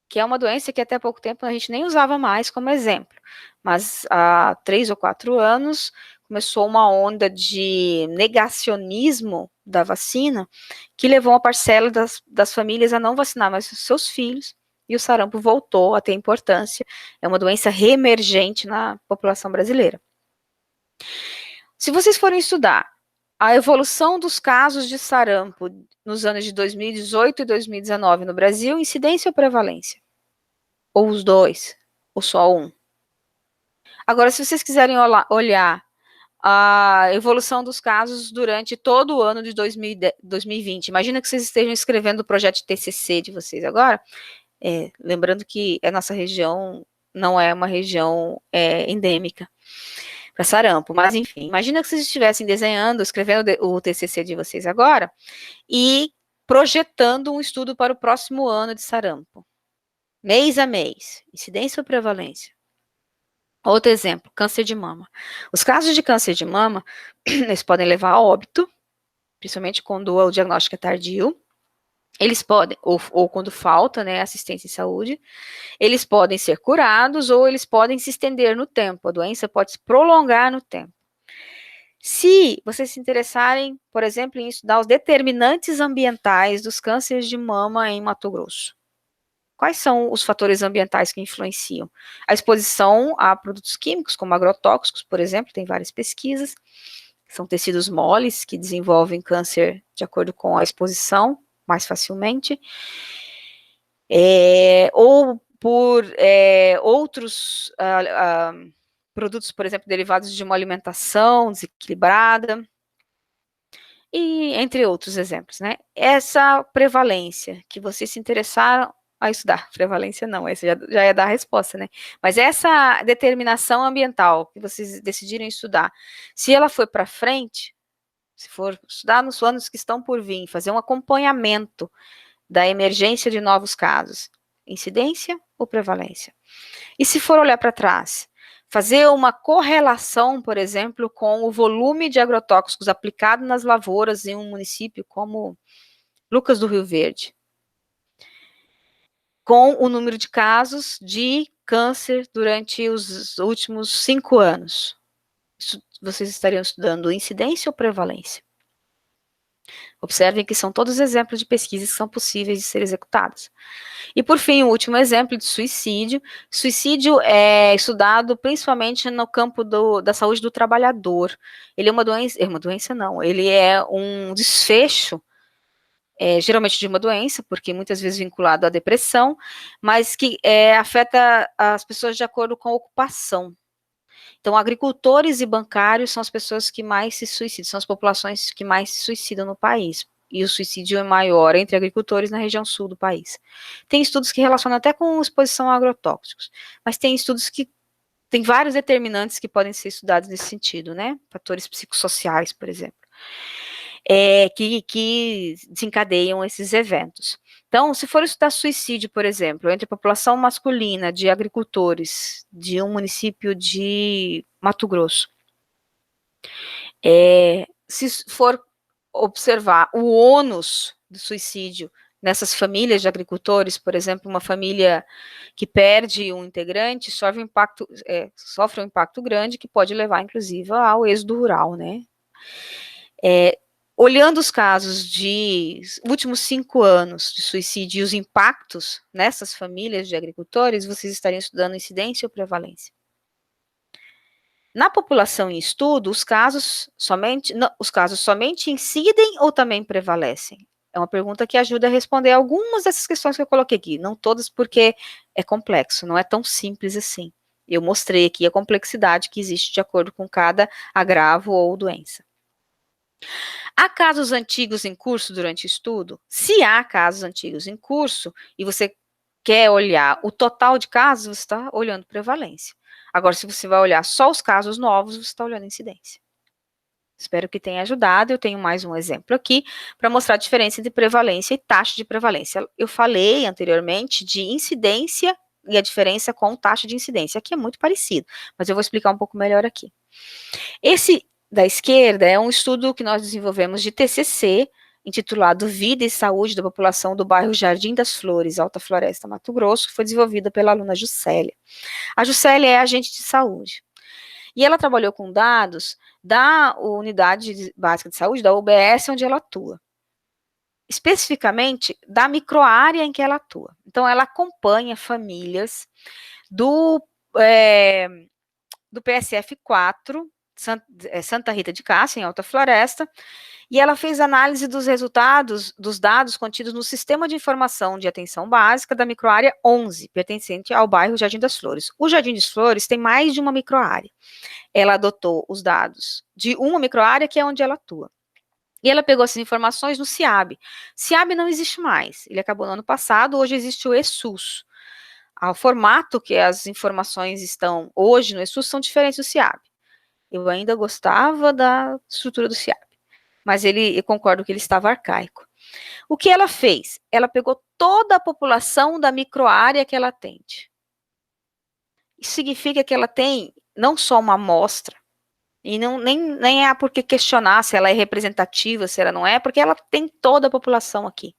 que é uma doença que até pouco tempo a gente nem usava mais como exemplo, mas há 3 ou 4 anos começou uma onda de negacionismo da vacina, que levou uma parcela das famílias a não vacinar mais os seus filhos, e o sarampo voltou a ter importância, é uma doença reemergente na população brasileira. Se vocês forem estudar a evolução dos casos de sarampo nos anos de 2018 e 2019 no Brasil, incidência ou prevalência? Ou os dois? Ou só um? Agora, se vocês quiserem olhar a evolução dos casos durante todo o ano de 2020, imagina que vocês estejam escrevendo o projeto de TCC de vocês agora, lembrando que a nossa região não é uma região endêmica para sarampo, mas enfim, imagina que vocês estivessem desenhando, escrevendo o TCC de vocês agora e projetando um estudo para o próximo ano de sarampo, mês a mês, incidência ou prevalência? Outro exemplo, câncer de mama. Os casos de câncer de mama, eles podem levar a óbito, principalmente quando o diagnóstico é tardio. Eles podem, ou quando falta, né, assistência em saúde, eles podem ser curados ou eles podem se estender no tempo. A doença pode se prolongar no tempo. Se vocês se interessarem, por exemplo, em estudar os determinantes ambientais dos cânceres de mama em Mato Grosso, quais são os fatores ambientais que influenciam? A exposição a produtos químicos, como agrotóxicos, por exemplo, tem várias pesquisas, são tecidos moles que desenvolvem câncer de acordo com a exposição mais facilmente, ou por outros produtos, por exemplo, derivados de uma alimentação desequilibrada, e entre outros exemplos, né? Essa prevalência que vocês se interessaram a estudar, prevalência não, essa já ia dar a resposta, né? Mas essa determinação ambiental que vocês decidiram estudar, se ela for para frente, se for estudar nos anos que estão por vir, fazer um acompanhamento da emergência de novos casos, incidência ou prevalência? E se for olhar para trás, fazer uma correlação, por exemplo, com o volume de agrotóxicos aplicado nas lavouras em um município como Lucas do Rio Verde, com o número de casos de câncer durante os últimos 5 anos. Vocês estariam estudando incidência ou prevalência? Observem que são todos exemplos de pesquisas que são possíveis de ser executadas. E, por fim, o último exemplo de suicídio. Suicídio é estudado principalmente no campo da saúde do trabalhador. Ele é uma doença não, ele é um desfecho, geralmente de uma doença, porque muitas vezes vinculado à depressão, mas que afeta as pessoas de acordo com a ocupação. Então, agricultores e bancários são as pessoas que mais se suicidam, são as populações que mais se suicidam no país, e o suicídio é maior entre agricultores na região sul do país. Tem estudos que relacionam até com exposição a agrotóxicos, mas tem estudos que tem vários determinantes que podem ser estudados nesse sentido, né? Fatores psicossociais, por exemplo, que desencadeiam esses eventos. Então, se for estudar suicídio, por exemplo, entre a população masculina de agricultores de um município de Mato Grosso, se for observar o ônus do suicídio nessas famílias de agricultores, por exemplo, uma família que perde um integrante sofre um impacto grande que pode levar, inclusive, ao êxodo rural, né? Olhando os casos de últimos 5 anos de suicídio e os impactos nessas famílias de agricultores, vocês estariam estudando incidência ou prevalência? Na população em estudo, os casos somente incidem ou também prevalecem? É uma pergunta que ajuda a responder algumas dessas questões que eu coloquei aqui, não todas porque é complexo, não é tão simples assim. Eu mostrei aqui a complexidade que existe de acordo com cada agravo ou doença. Há casos antigos em curso durante o estudo? Se há casos antigos em curso e você quer olhar o total de casos, você está olhando prevalência. Agora, se você vai olhar só os casos novos, você está olhando incidência. Espero que tenha ajudado. Eu tenho mais um exemplo aqui para mostrar a diferença entre prevalência e taxa de prevalência. Eu falei anteriormente de incidência e a diferença com taxa de incidência. Aqui é muito parecido, mas eu vou explicar um pouco melhor aqui. Esse da esquerda é um estudo que nós desenvolvemos de TCC, intitulado Vida e Saúde da População do Bairro Jardim das Flores, Alta Floresta, Mato Grosso, que foi desenvolvida pela aluna Juscelia. A Juscelia é agente de saúde. E ela trabalhou com dados da Unidade Básica de Saúde, da UBS, onde ela atua. Especificamente, da microárea em que ela atua. Então, ela acompanha famílias do PSF 4, Santa Rita de Cássia, em Alta Floresta, e ela fez análise dos resultados, dos dados contidos no Sistema de Informação de Atenção Básica da microárea 11, pertencente ao bairro Jardim das Flores. O Jardim das Flores tem mais de uma microárea. Ela adotou os dados de uma microárea, que é onde ela atua. E ela pegou essas informações no CIAB. CIAB não existe mais, ele acabou no ano passado, hoje existe o ESUS. O formato que as informações estão hoje no ESUS são diferentes do CIAB. Eu ainda gostava da estrutura do CIAB, mas eu concordo que ele estava arcaico. O que ela fez? Ela pegou toda a população da microárea que ela atende. Isso significa que ela tem não só uma amostra, e nem é porque questionar se ela é representativa, se ela não é, porque ela tem toda a população aqui.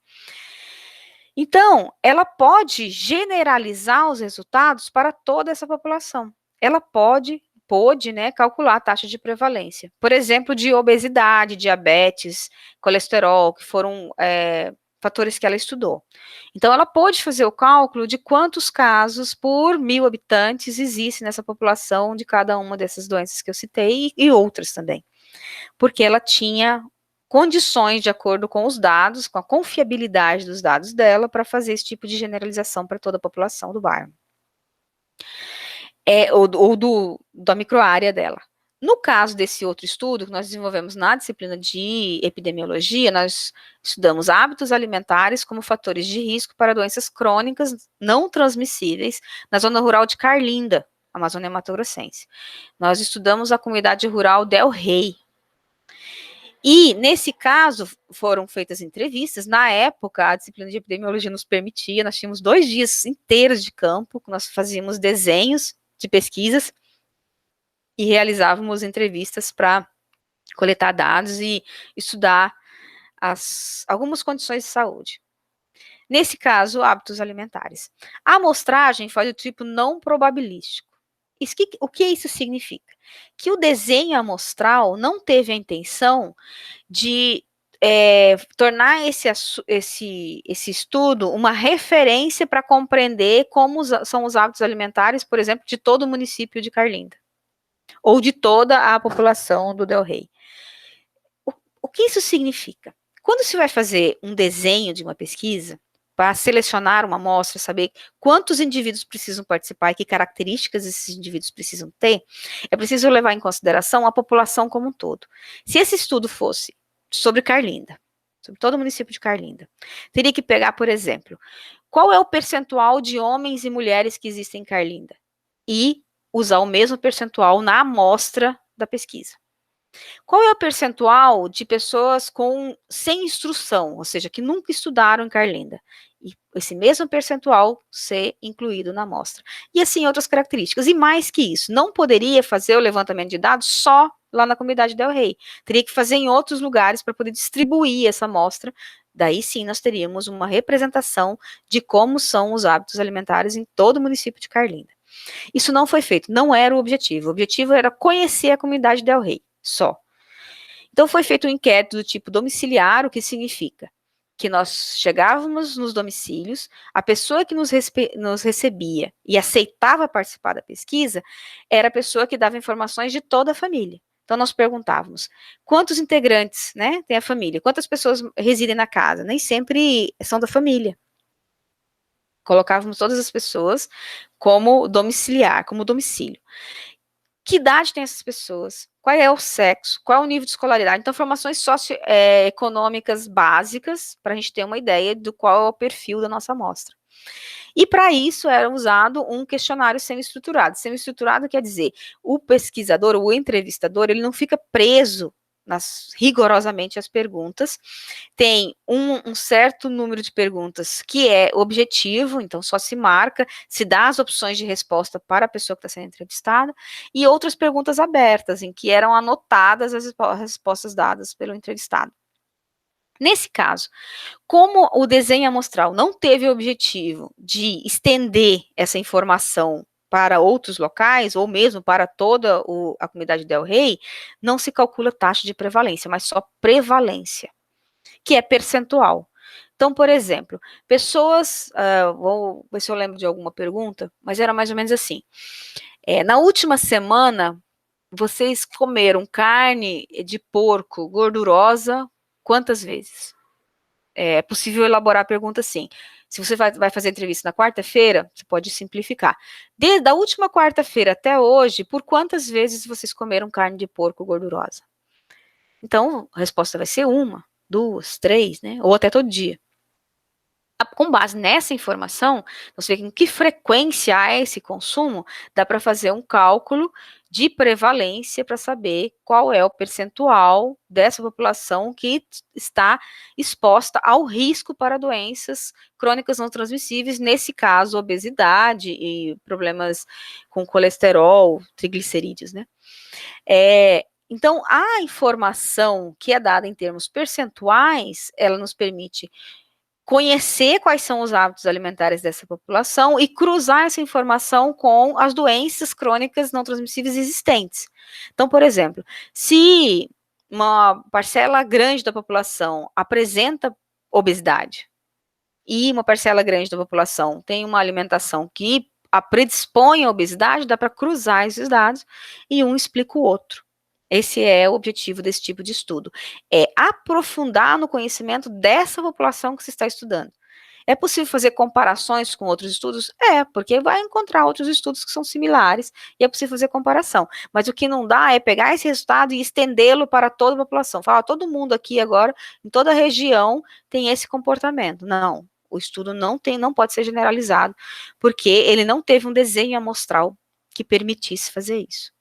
Então, ela pode generalizar os resultados para toda essa população. Ela pôde, né, calcular a taxa de prevalência. Por exemplo, de obesidade, diabetes, colesterol, que foram fatores que ela estudou. Então, ela pôde fazer o cálculo de quantos casos por 1.000 habitantes existem nessa população de cada uma dessas doenças que eu citei e outras também. Porque ela tinha condições de acordo com os dados, com a confiabilidade dos dados dela, para fazer esse tipo de generalização para toda a população do bairro. Da microárea dela. No caso desse outro estudo que nós desenvolvemos na disciplina de epidemiologia, nós estudamos hábitos alimentares como fatores de risco para doenças crônicas não transmissíveis na zona rural de Carlinda, Amazônia Mato-Grossense. Nós estudamos a comunidade rural Del Rey. E, nesse caso, foram feitas entrevistas. Na época, a disciplina de epidemiologia nos permitia, nós tínhamos 2 dias inteiros de campo, que nós fazíamos desenhos de pesquisas e realizávamos entrevistas para coletar dados e estudar algumas condições de saúde. Nesse caso, hábitos alimentares. A amostragem foi do tipo não probabilístico. O que isso significa? Que o desenho amostral não teve a intenção de tornar esse estudo uma referência para compreender como são os hábitos alimentares, por exemplo, de todo o município de Carlinda, ou de toda a população do Del Rey. O que isso significa? Quando se vai fazer um desenho de uma pesquisa, para selecionar uma amostra, saber quantos indivíduos precisam participar e que características esses indivíduos precisam ter, é preciso levar em consideração a população como um todo. Se esse estudo fosse sobre Carlinda, sobre todo o município de Carlinda. Teria que pegar, por exemplo, qual é o percentual de homens e mulheres que existem em Carlinda? E usar o mesmo percentual na amostra da pesquisa. Qual é o percentual de pessoas sem instrução, ou seja, que nunca estudaram em Carlinda? E esse mesmo percentual ser incluído na amostra. E assim outras características. E mais que isso, não poderia fazer o levantamento de dados só lá na comunidade Del Rey. Teria que fazer em outros lugares para poder distribuir essa amostra. Daí sim nós teríamos uma representação de como são os hábitos alimentares em todo o município de Carlinda. Isso não foi feito, não era o objetivo. O objetivo era conhecer a comunidade Del Rey, só. Então foi feito um inquérito do tipo domiciliar, o que significa que nós chegávamos nos domicílios, a pessoa que nos recebia e aceitava participar da pesquisa era a pessoa que dava informações de toda a família. Então nós perguntávamos quantos integrantes, né, tem a família, quantas pessoas residem na casa, nem sempre são da família. Colocávamos todas as pessoas como domiciliar, como domicílio. Que idade tem essas pessoas? Qual é o sexo? Qual é o nível de escolaridade? Então, informações socioeconômicas básicas, para a gente ter uma ideia do qual é o perfil da nossa amostra. E para isso era usado um questionário semi-estruturado. Semi-estruturado quer dizer, o pesquisador, o entrevistador, ele não fica preso rigorosamente as perguntas, tem um certo número de perguntas que é objetivo, então só se marca, se dá as opções de resposta para a pessoa que está sendo entrevistada, e outras perguntas abertas, em que eram anotadas as respostas dadas pelo entrevistado. Nesse caso, como o desenho amostral não teve o objetivo de estender essa informação para outros locais, ou mesmo para toda a comunidade Del Rey, não se calcula taxa de prevalência, mas só prevalência, que é percentual. Então, por exemplo, pessoas, vou ver se eu lembro de alguma pergunta, mas era mais ou menos assim, na última semana, vocês comeram carne de porco gordurosa quantas vezes? É possível elaborar a pergunta assim. Se você vai fazer entrevista na quarta-feira, você pode simplificar. Desde a última quarta-feira até hoje, por quantas vezes vocês comeram carne de porco gordurosa? Então, a resposta vai ser 1, 2, 3, né? Ou até todo dia. Com base nessa informação, você vê com que frequência há esse consumo, dá para fazer um cálculo de prevalência para saber qual é o percentual dessa população que está exposta ao risco para doenças crônicas não transmissíveis, nesse caso, obesidade e problemas com colesterol, triglicerídeos, né? Então, a informação que é dada em termos percentuais, ela nos permite conhecer quais são os hábitos alimentares dessa população e cruzar essa informação com as doenças crônicas não transmissíveis existentes. Então, por exemplo, se uma parcela grande da população apresenta obesidade e uma parcela grande da população tem uma alimentação que a predispõe à obesidade, dá para cruzar esses dados e um explica o outro. Esse é o objetivo desse tipo de estudo, é aprofundar no conhecimento dessa população que se está estudando. É possível fazer comparações com outros estudos? É, porque vai encontrar outros estudos que são similares e é possível fazer comparação. Mas o que não dá é pegar esse resultado e estendê-lo para toda a população. Falar, todo mundo aqui agora, em toda a região, tem esse comportamento. Não, o estudo não pode ser generalizado, porque ele não teve um desenho amostral que permitisse fazer isso.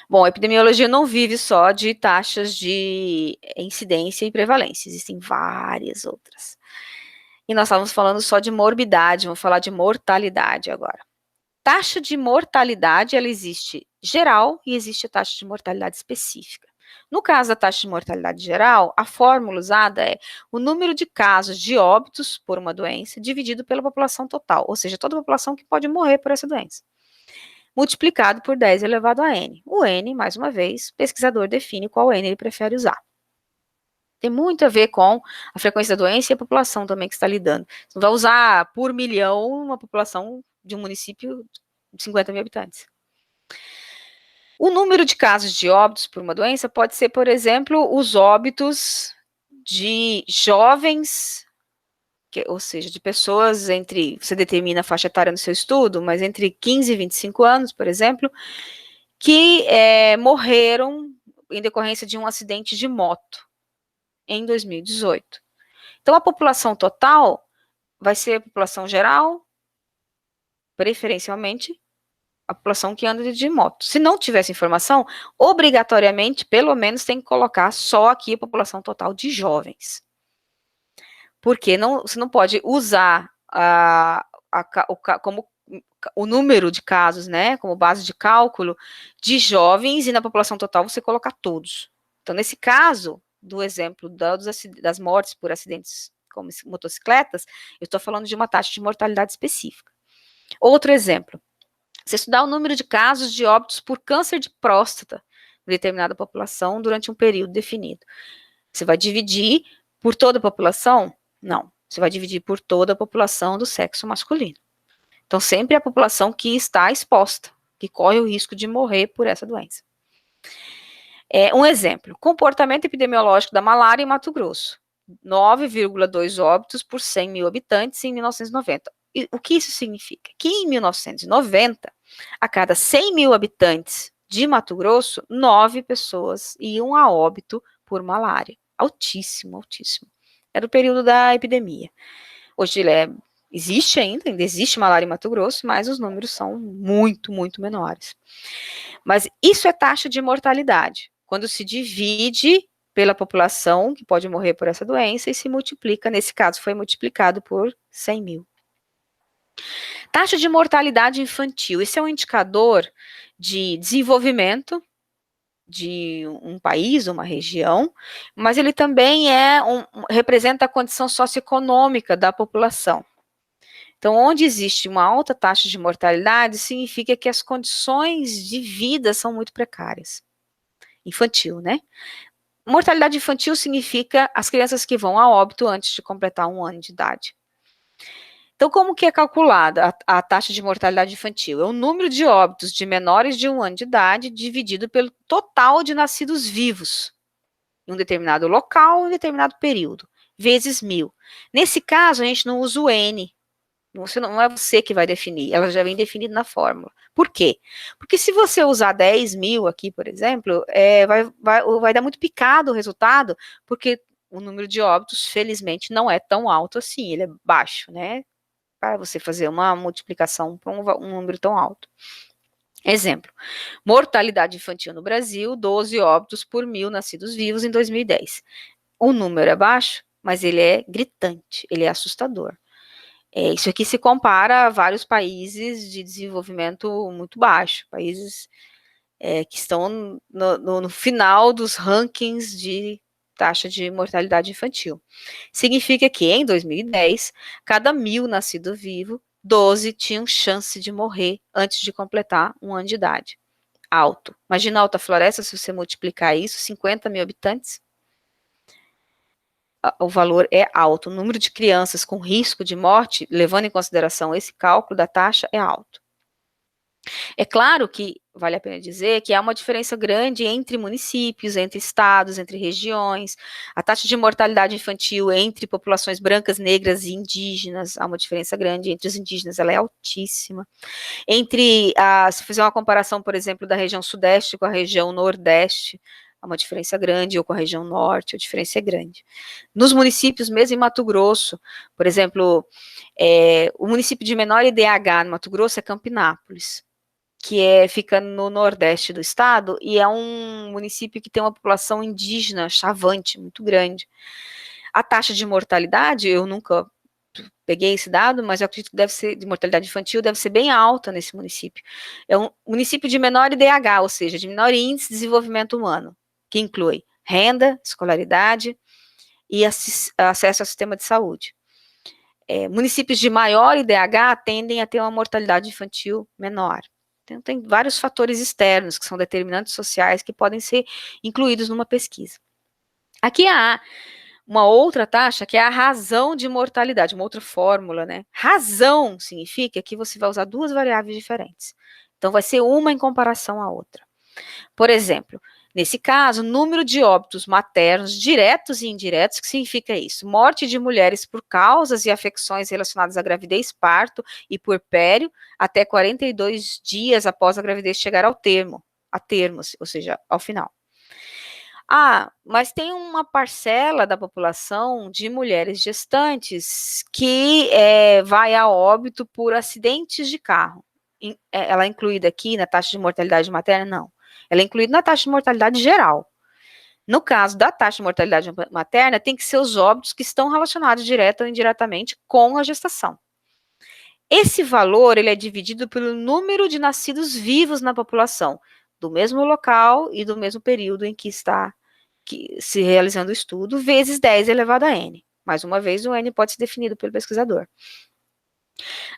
Bom, a epidemiologia não vive só de taxas de incidência e prevalência, existem várias outras. E nós estávamos falando só de morbidade, vamos falar de mortalidade agora. Taxa de mortalidade, ela existe geral e existe a taxa de mortalidade específica. No caso da taxa de mortalidade geral, a fórmula usada é o número de casos de óbitos por uma doença dividido pela população total, ou seja, toda a população que pode morrer por essa doença, multiplicado por 10 elevado a n. O n, mais uma vez, o pesquisador define qual n ele prefere usar. Tem muito a ver com a frequência da doença e a população também que está lidando. Você não vai usar por milhão uma população de um município de 50 mil habitantes. O número de casos de óbitos por uma doença pode ser, por exemplo, os óbitos de jovens, ou seja, de pessoas entre, você determina a faixa etária no seu estudo, mas entre 15 e 25 anos, por exemplo, que morreram em decorrência de um acidente de moto. em 2018. Então, a população total vai ser a população geral, preferencialmente, a população que anda de moto. Se não tivesse informação, obrigatoriamente, pelo menos, tem que colocar só aqui a população total de jovens. Porque você não pode usar como o número de casos, né, como base de cálculo de jovens, e na população total você colocar todos. Então, nesse caso, do exemplo das mortes por acidentes como motocicletas, eu estou falando de uma taxa de mortalidade específica. Outro exemplo, você estudar o número de casos de óbitos por câncer de próstata em determinada população durante um período definido. Você vai dividir por toda a população? Não. Você vai dividir por toda a população do sexo masculino. Então, sempre a população que está exposta, que corre o risco de morrer por essa doença. Um exemplo, comportamento epidemiológico da malária em Mato Grosso. 9,2 óbitos por 100 mil habitantes em 1990. E o que isso significa? Que em 1990, a cada 100 mil habitantes de Mato Grosso, 9 pessoas iam a óbito por malária. Altíssimo, altíssimo. Era o período da epidemia. Hoje existe ainda existe malária em Mato Grosso, mas os números são muito, muito menores. Mas isso é taxa de mortalidade, quando se divide pela população que pode morrer por essa doença e se multiplica, nesse caso foi multiplicado por 100 mil. Taxa de mortalidade infantil, esse é um indicador de desenvolvimento de um país, uma região, mas ele também representa a condição socioeconômica da população. Então, onde existe uma alta taxa de mortalidade, significa que as condições de vida são muito precárias. Infantil, né? Mortalidade infantil significa as crianças que vão a óbito antes de completar 1 ano de idade. Então, como que é calculada a taxa de mortalidade infantil? É o número de óbitos de menores de 1 ano de idade dividido pelo total de nascidos vivos em um determinado local, em um determinado período, vezes 1000. Nesse caso, a gente não usa o N. Não é você que vai definir, ela já vem definida na fórmula. Por quê? Porque se você usar 10 mil aqui, por exemplo, vai dar muito picado o resultado, porque o número de óbitos, felizmente, não é tão alto assim, ele é baixo, né? Para você fazer uma multiplicação para um número tão alto. Exemplo, mortalidade infantil no Brasil, 12 óbitos por 1000 nascidos vivos em 2010. O número é baixo, mas ele é gritante, ele é assustador. Isso aqui se compara a vários países de desenvolvimento muito baixo, países que estão no final dos rankings de taxa de mortalidade infantil. Significa que em 2010, cada 1000 nascido vivo, 12 tinham chance de morrer antes de completar 1 ano de idade. Alto. Imagina a Alta Floresta, se você multiplicar isso, 50 mil habitantes. O valor é alto. O número de crianças com risco de morte, levando em consideração esse cálculo da taxa, é alto. É claro que vale a pena dizer que há uma diferença grande entre municípios, entre estados, entre regiões. A taxa de mortalidade infantil entre populações brancas, negras e indígenas, há uma diferença grande. Entre os indígenas, ela é altíssima. Se fizer uma comparação, por exemplo, da região sudeste com a região nordeste, há uma diferença grande, ou com a região norte, a diferença é grande. Nos municípios, mesmo em Mato Grosso, por exemplo, o município de menor IDH no Mato Grosso é Campinápolis, que fica no nordeste do estado, e é um município que tem uma população indígena chavante, muito grande. A taxa de mortalidade, eu nunca peguei esse dado, mas eu acredito que deve ser, de mortalidade infantil, deve ser bem alta nesse município. É um município de menor IDH, ou seja, de menor índice de desenvolvimento humano, que inclui renda, escolaridade e acesso ao sistema de saúde. Municípios de maior IDH tendem a ter uma mortalidade infantil menor. Então, tem vários fatores externos, que são determinantes sociais, que podem ser incluídos numa pesquisa. Aqui há uma outra taxa, que é a razão de mortalidade, uma outra fórmula, né? Razão significa que você vai usar 2 variáveis diferentes. Então, vai ser uma em comparação à outra. Por exemplo, nesse caso, número de óbitos maternos, diretos e indiretos, que significa isso? Morte de mulheres por causas e afecções relacionadas à gravidez, parto e puerpério, até 42 dias após a gravidez chegar ao termo, ou seja, ao final. Ah, mas tem uma parcela da população de mulheres gestantes que vai a óbito por acidentes de carro. Ela é incluída aqui na taxa de mortalidade materna? Não. Ela é incluída na taxa de mortalidade geral. No caso da taxa de mortalidade materna, tem que ser os óbitos que estão relacionados direta ou indiretamente com a gestação. Esse valor ele é dividido pelo número de nascidos vivos na população, do mesmo local e do mesmo período em que está se realizando o estudo, vezes 10 elevado a n. Mais uma vez, o n pode ser definido pelo pesquisador.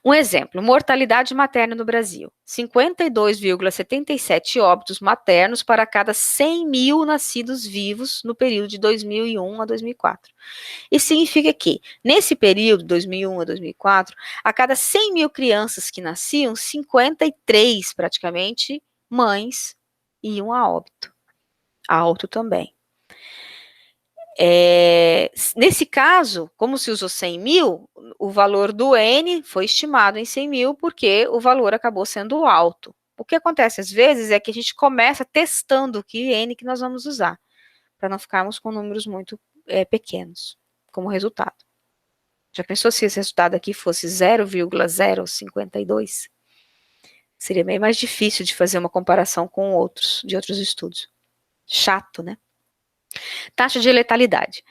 Um exemplo, mortalidade materna no Brasil, 52,77 óbitos maternos para cada 100 mil nascidos vivos no período de 2001 a 2004. Isso significa que, nesse período, 2001 a 2004, a cada 100 mil crianças que nasciam, 53, praticamente, mães iam a óbito. Alto também. Nesse caso, como se usou 100 mil, o valor do N foi estimado em 100 mil porque o valor acabou sendo alto. O que acontece às vezes é que a gente começa testando que N que nós vamos usar, para não ficarmos com números muito pequenos como resultado. Já pensou se esse resultado aqui fosse 0,052? Seria bem mais difícil de fazer uma comparação com outros, de outros estudos. Chato, né? Taxa de letalidade.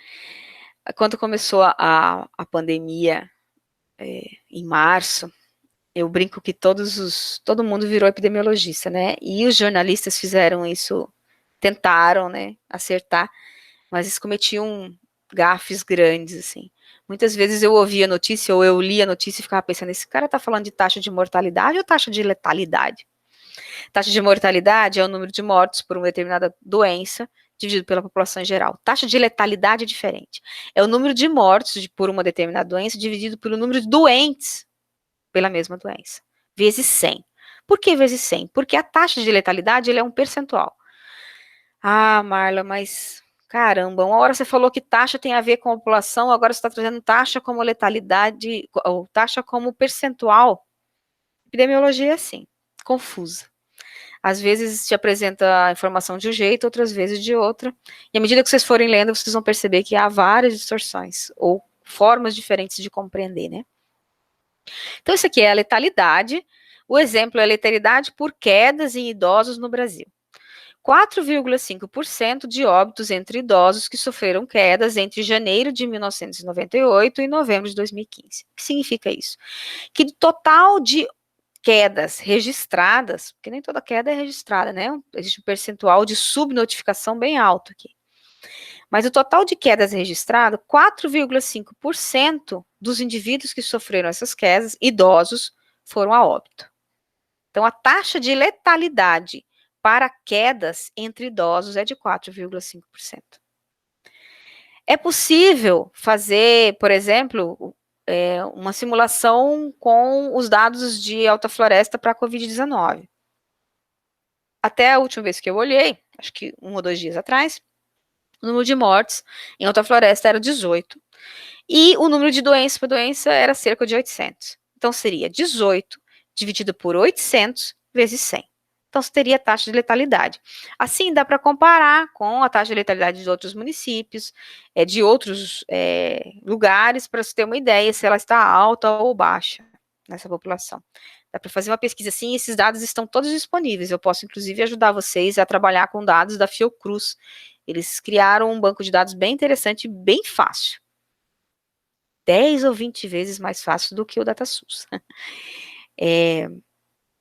Quando começou a pandemia, em março, eu brinco que todo mundo virou epidemiologista, né? E os jornalistas fizeram isso, tentaram, né, acertar, mas eles cometiam gafes grandes, assim. Muitas vezes eu ouvia a notícia ou eu lia a notícia e ficava pensando, esse cara tá falando de taxa de mortalidade ou taxa de letalidade? Taxa de mortalidade é o número de mortos por uma determinada doença dividido pela população em geral. Taxa de letalidade é diferente. É o número de mortos por uma determinada doença dividido pelo número de doentes pela mesma doença, vezes 100. Por que vezes 100? Porque a taxa de letalidade é um percentual. Ah, Marla, mas caramba, uma hora você falou que taxa tem a ver com a população, agora você está trazendo taxa como letalidade, ou taxa como percentual. Epidemiologia é assim, confusa. Às vezes te apresenta a informação de um jeito, outras vezes de outra. E à medida que vocês forem lendo, vocês vão perceber que há várias distorções, ou formas diferentes de compreender, né? Então, isso aqui é a letalidade. O exemplo é a letalidade por quedas em idosos no Brasil. 4,5% de óbitos entre idosos que sofreram quedas entre janeiro de 1998 e novembro de 2015. O que significa isso? Que do total de quedas registradas, porque nem toda queda é registrada, né? Existe um percentual de subnotificação bem alto aqui. Mas o total de quedas registrado, 4,5% dos indivíduos que sofreram essas quedas, idosos, foram a óbito. Então, a taxa de letalidade para quedas entre idosos é de 4,5%. É possível fazer, por exemplo, uma simulação com os dados de Alta Floresta para a Covid-19. Até a última vez que eu olhei, acho que 1 ou 2 dias atrás, o número de mortes em Alta Floresta era 18. E o número de doenças por doença era cerca de 800. Então, seria 18 dividido por 800 vezes 100. Então, você teria a taxa de letalidade. Assim, dá para comparar com a taxa de letalidade de outros municípios, de outros lugares, para você ter uma ideia se ela está alta ou baixa nessa população. Dá para fazer uma pesquisa assim, esses dados estão todos disponíveis. Eu posso, inclusive, ajudar vocês a trabalhar com dados da Fiocruz. Eles criaram um banco de dados bem interessante e bem fácil. 10 ou 20 vezes mais fácil do que o DataSUS.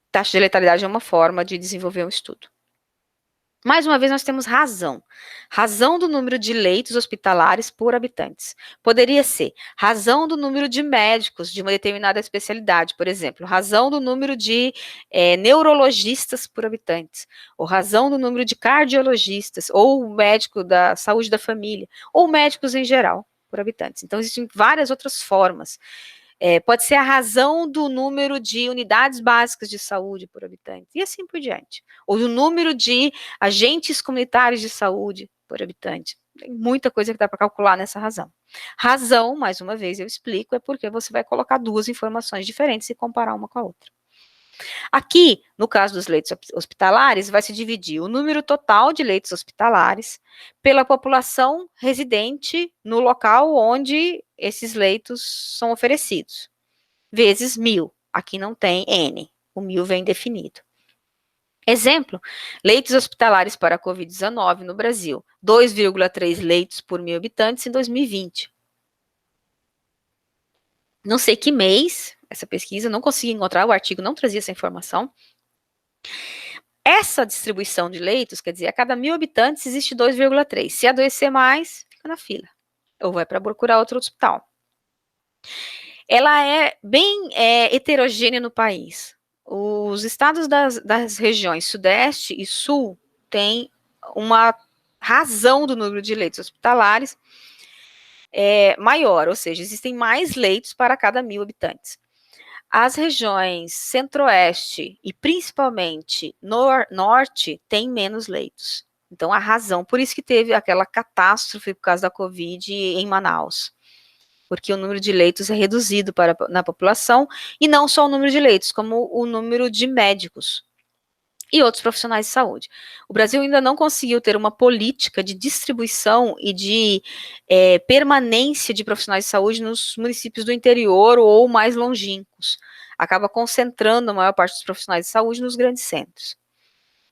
Taxa de letalidade é uma forma de desenvolver um estudo. Mais uma vez, nós temos razão. Razão do número de leitos hospitalares por habitantes. Poderia ser razão do número de médicos de uma determinada especialidade, por exemplo, razão do número de neurologistas por habitantes, ou razão do número de cardiologistas, ou médico da saúde da família, ou médicos em geral por habitantes. Então, existem várias outras formas. Pode ser a razão do número de unidades básicas de saúde por habitante, e assim por diante. Ou do número de agentes comunitários de saúde por habitante. Tem muita coisa que dá para calcular nessa razão. Razão, mais uma vez eu explico, é porque você vai colocar duas informações diferentes e comparar uma com a outra. Aqui, no caso dos leitos hospitalares, vai se dividir o número total de leitos hospitalares pela população residente no local onde esses leitos são oferecidos, vezes 1.000. Aqui não tem N, o 1.000 vem definido. Exemplo, leitos hospitalares para a Covid-19 no Brasil, 2,3 leitos por 1.000 habitantes em 2020. Não sei que mês, essa pesquisa, não consegui encontrar, o artigo não trazia essa informação. Essa distribuição de leitos, quer dizer, a cada 1.000 habitantes existe 2,3. Se adoecer mais, fica na fila. Ou vai para procurar outro hospital. Ela é bem heterogênea no país. Os estados das regiões Sudeste e Sul têm uma razão do número de leitos hospitalares maior, ou seja, existem mais leitos para cada 1.000 habitantes. As regiões Centro-Oeste e principalmente Norte têm menos leitos. Então, a razão, por isso que teve aquela catástrofe por causa da Covid em Manaus. Porque o número de leitos é reduzido na população, e não só o número de leitos, como o número de médicos e outros profissionais de saúde. O Brasil ainda não conseguiu ter uma política de distribuição e de permanência de profissionais de saúde nos municípios do interior ou mais longínquos. Acaba concentrando a maior parte dos profissionais de saúde nos grandes centros.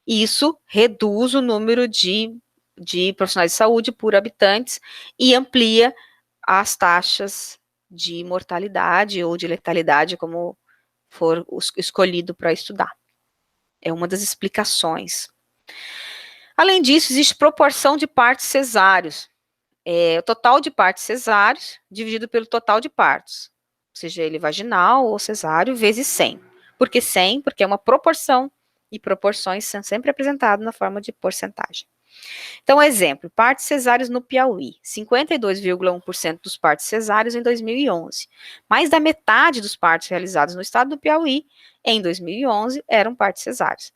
Isso reduz o número de profissionais de saúde por habitantes e amplia as taxas de mortalidade ou de letalidade, como for escolhido para estudar. É uma das explicações. Além disso, existe proporção de partos cesáreos. O total de partos cesáreos dividido pelo total de partos, seja ele vaginal ou cesáreo, vezes 100. Por que 100? Porque é uma proporção, e proporções são sempre apresentadas na forma de porcentagem. Então, exemplo, partos cesáreos no Piauí, 52,1% dos partos cesáreos em 2011. Mais da metade dos partos realizados no estado do Piauí, em 2011, eram partos cesáreos.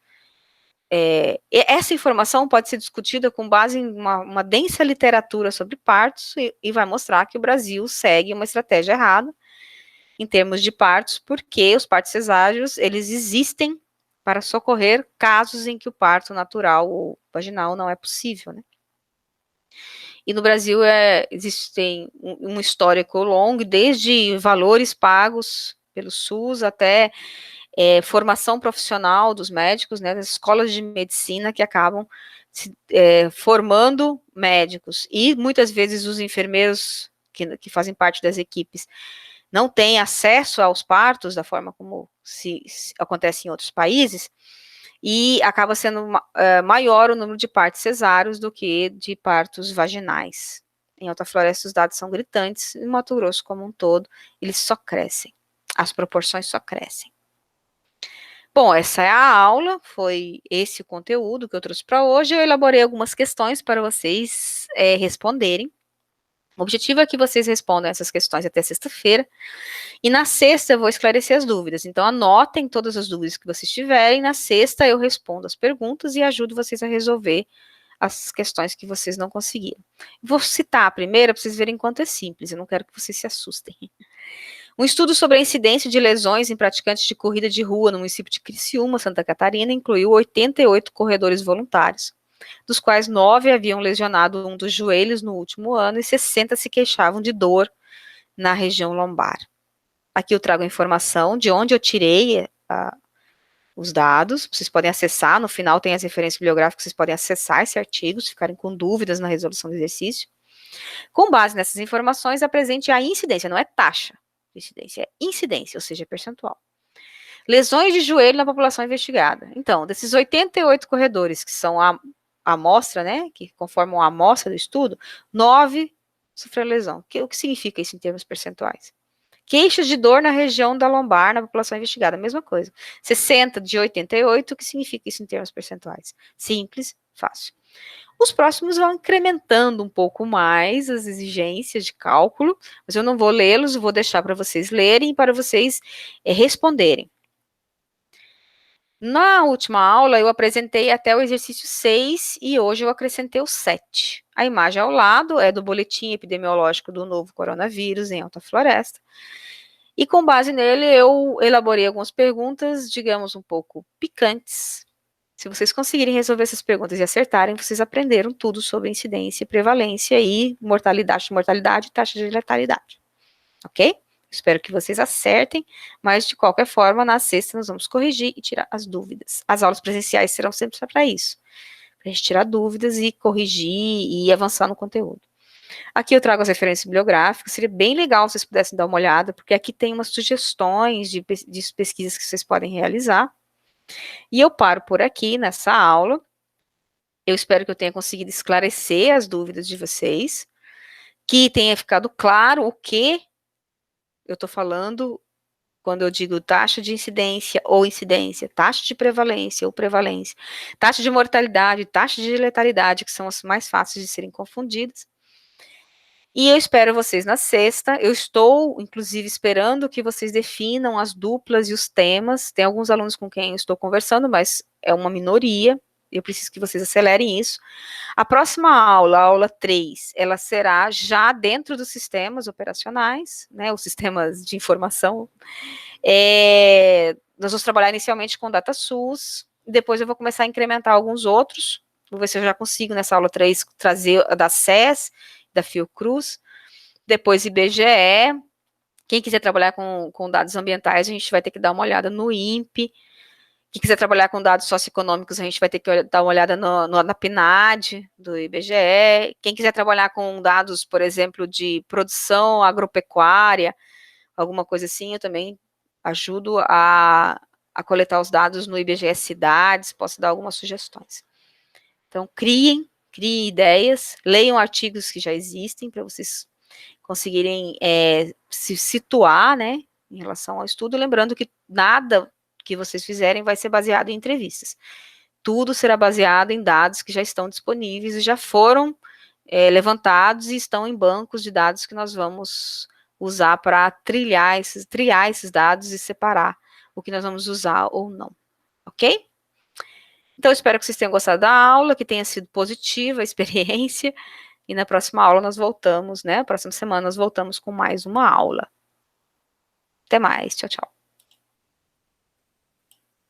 Essa informação pode ser discutida com base em uma densa literatura sobre partos e vai mostrar que o Brasil segue uma estratégia errada em termos de partos, porque os partos cesáreos, eles existem para socorrer casos em que o parto natural ou vaginal não é possível, né? E no Brasil existe um histórico longo, desde valores pagos pelo SUS até formação profissional dos médicos, né, das escolas de medicina que acabam formando médicos, e muitas vezes os enfermeiros que fazem parte das equipes não têm acesso aos partos da forma como se acontece em outros países, e acaba sendo maior o número de partos cesáreos do que de partos vaginais. Em Alta Floresta os dados são gritantes, em Mato Grosso como um todo, eles só crescem, as proporções só crescem. Bom, essa é a aula, foi esse o conteúdo que eu trouxe para hoje. Eu elaborei algumas questões para vocês responderem. O objetivo é que vocês respondam essas questões até sexta-feira, e na sexta eu vou esclarecer as dúvidas. Então, anotem todas as dúvidas que vocês tiverem, na sexta eu respondo as perguntas e ajudo vocês a resolver as questões que vocês não conseguiram. Vou citar a primeira para vocês verem quanto é simples, eu não quero que vocês se assustem. Um estudo sobre a incidência de lesões em praticantes de corrida de rua no município de Criciúma, Santa Catarina, incluiu 88 corredores voluntários, dos quais 9 haviam lesionado um dos joelhos no último ano e 60 se queixavam de dor na região lombar. Aqui eu trago a informação de onde eu tirei os dados, vocês podem acessar, no final tem as referências bibliográficas, vocês podem acessar esse artigo, se ficarem com dúvidas na resolução do exercício. Com base nessas informações, apresente a incidência, não é taxa, incidência é incidência, ou seja, percentual. Lesões de joelho na população investigada. Então, desses 88 corredores, que são a amostra, né, que conformam a amostra do estudo, 9 sofreram lesão. O que significa isso em termos percentuais? Queixas de dor na região da lombar na população investigada, mesma coisa. 60 de 88, o que significa isso em termos percentuais? Simples, fácil. Os próximos vão incrementando um pouco mais as exigências de cálculo, mas eu não vou lê-los, vou deixar para vocês lerem e para vocês responderem. Na última aula, eu apresentei até o exercício 6 e hoje eu acrescentei o 7. A imagem ao lado é do boletim epidemiológico do novo coronavírus em Alta Floresta. E com base nele, eu elaborei algumas perguntas, digamos, um pouco picantes. Se vocês conseguirem resolver essas perguntas e acertarem, vocês aprenderam tudo sobre incidência, prevalência e mortalidade e taxa de letalidade. Ok? Espero que vocês acertem, mas de qualquer forma, na sexta nós vamos corrigir e tirar as dúvidas. As aulas presenciais serão sempre para isso, para a gente tirar dúvidas e corrigir e avançar no conteúdo. Aqui eu trago as referências bibliográficas, seria bem legal se vocês pudessem dar uma olhada, porque aqui tem umas sugestões de pesquisas que vocês podem realizar. E eu paro por aqui nessa aula. Eu espero que eu tenha conseguido esclarecer as dúvidas de vocês, que tenha ficado claro o que eu estou falando quando eu digo taxa de incidência ou incidência, taxa de prevalência ou prevalência, taxa de mortalidade, taxa de letalidade, que são as mais fáceis de serem confundidas. E eu espero vocês na sexta. Eu estou, inclusive, esperando que vocês definam as duplas e os temas. Tem alguns alunos com quem eu estou conversando, mas é uma minoria. Eu preciso que vocês acelerem isso. A próxima aula, a aula 3, ela será já dentro dos sistemas operacionais, né, os sistemas de informação. Nós vamos trabalhar inicialmente com DataSUS, depois eu vou começar a incrementar alguns outros. Vou ver se eu já consigo, nessa aula 3, trazer a da SES, da Fiocruz, depois IBGE. Quem quiser trabalhar com dados ambientais, a gente vai ter que dar uma olhada no INPE. Quem quiser trabalhar com dados socioeconômicos, a gente vai ter que dar uma olhada na PNAD, do IBGE. Quem quiser trabalhar com dados, por exemplo, de produção agropecuária, alguma coisa assim, eu também ajudo a coletar os dados no IBGE Cidades, posso dar algumas sugestões. Então, criem ideias, leiam artigos que já existem, para vocês conseguirem se situar, né, em relação ao estudo, lembrando que nada que vocês fizerem vai ser baseado em entrevistas. Tudo será baseado em dados que já estão disponíveis e já foram levantados e estão em bancos de dados que nós vamos usar para triar esses dados e separar o que nós vamos usar ou não, ok? Então, espero que vocês tenham gostado da aula, que tenha sido positiva a experiência, e na próxima aula nós voltamos, né? Na próxima semana nós voltamos com mais uma aula. Até mais, tchau, tchau.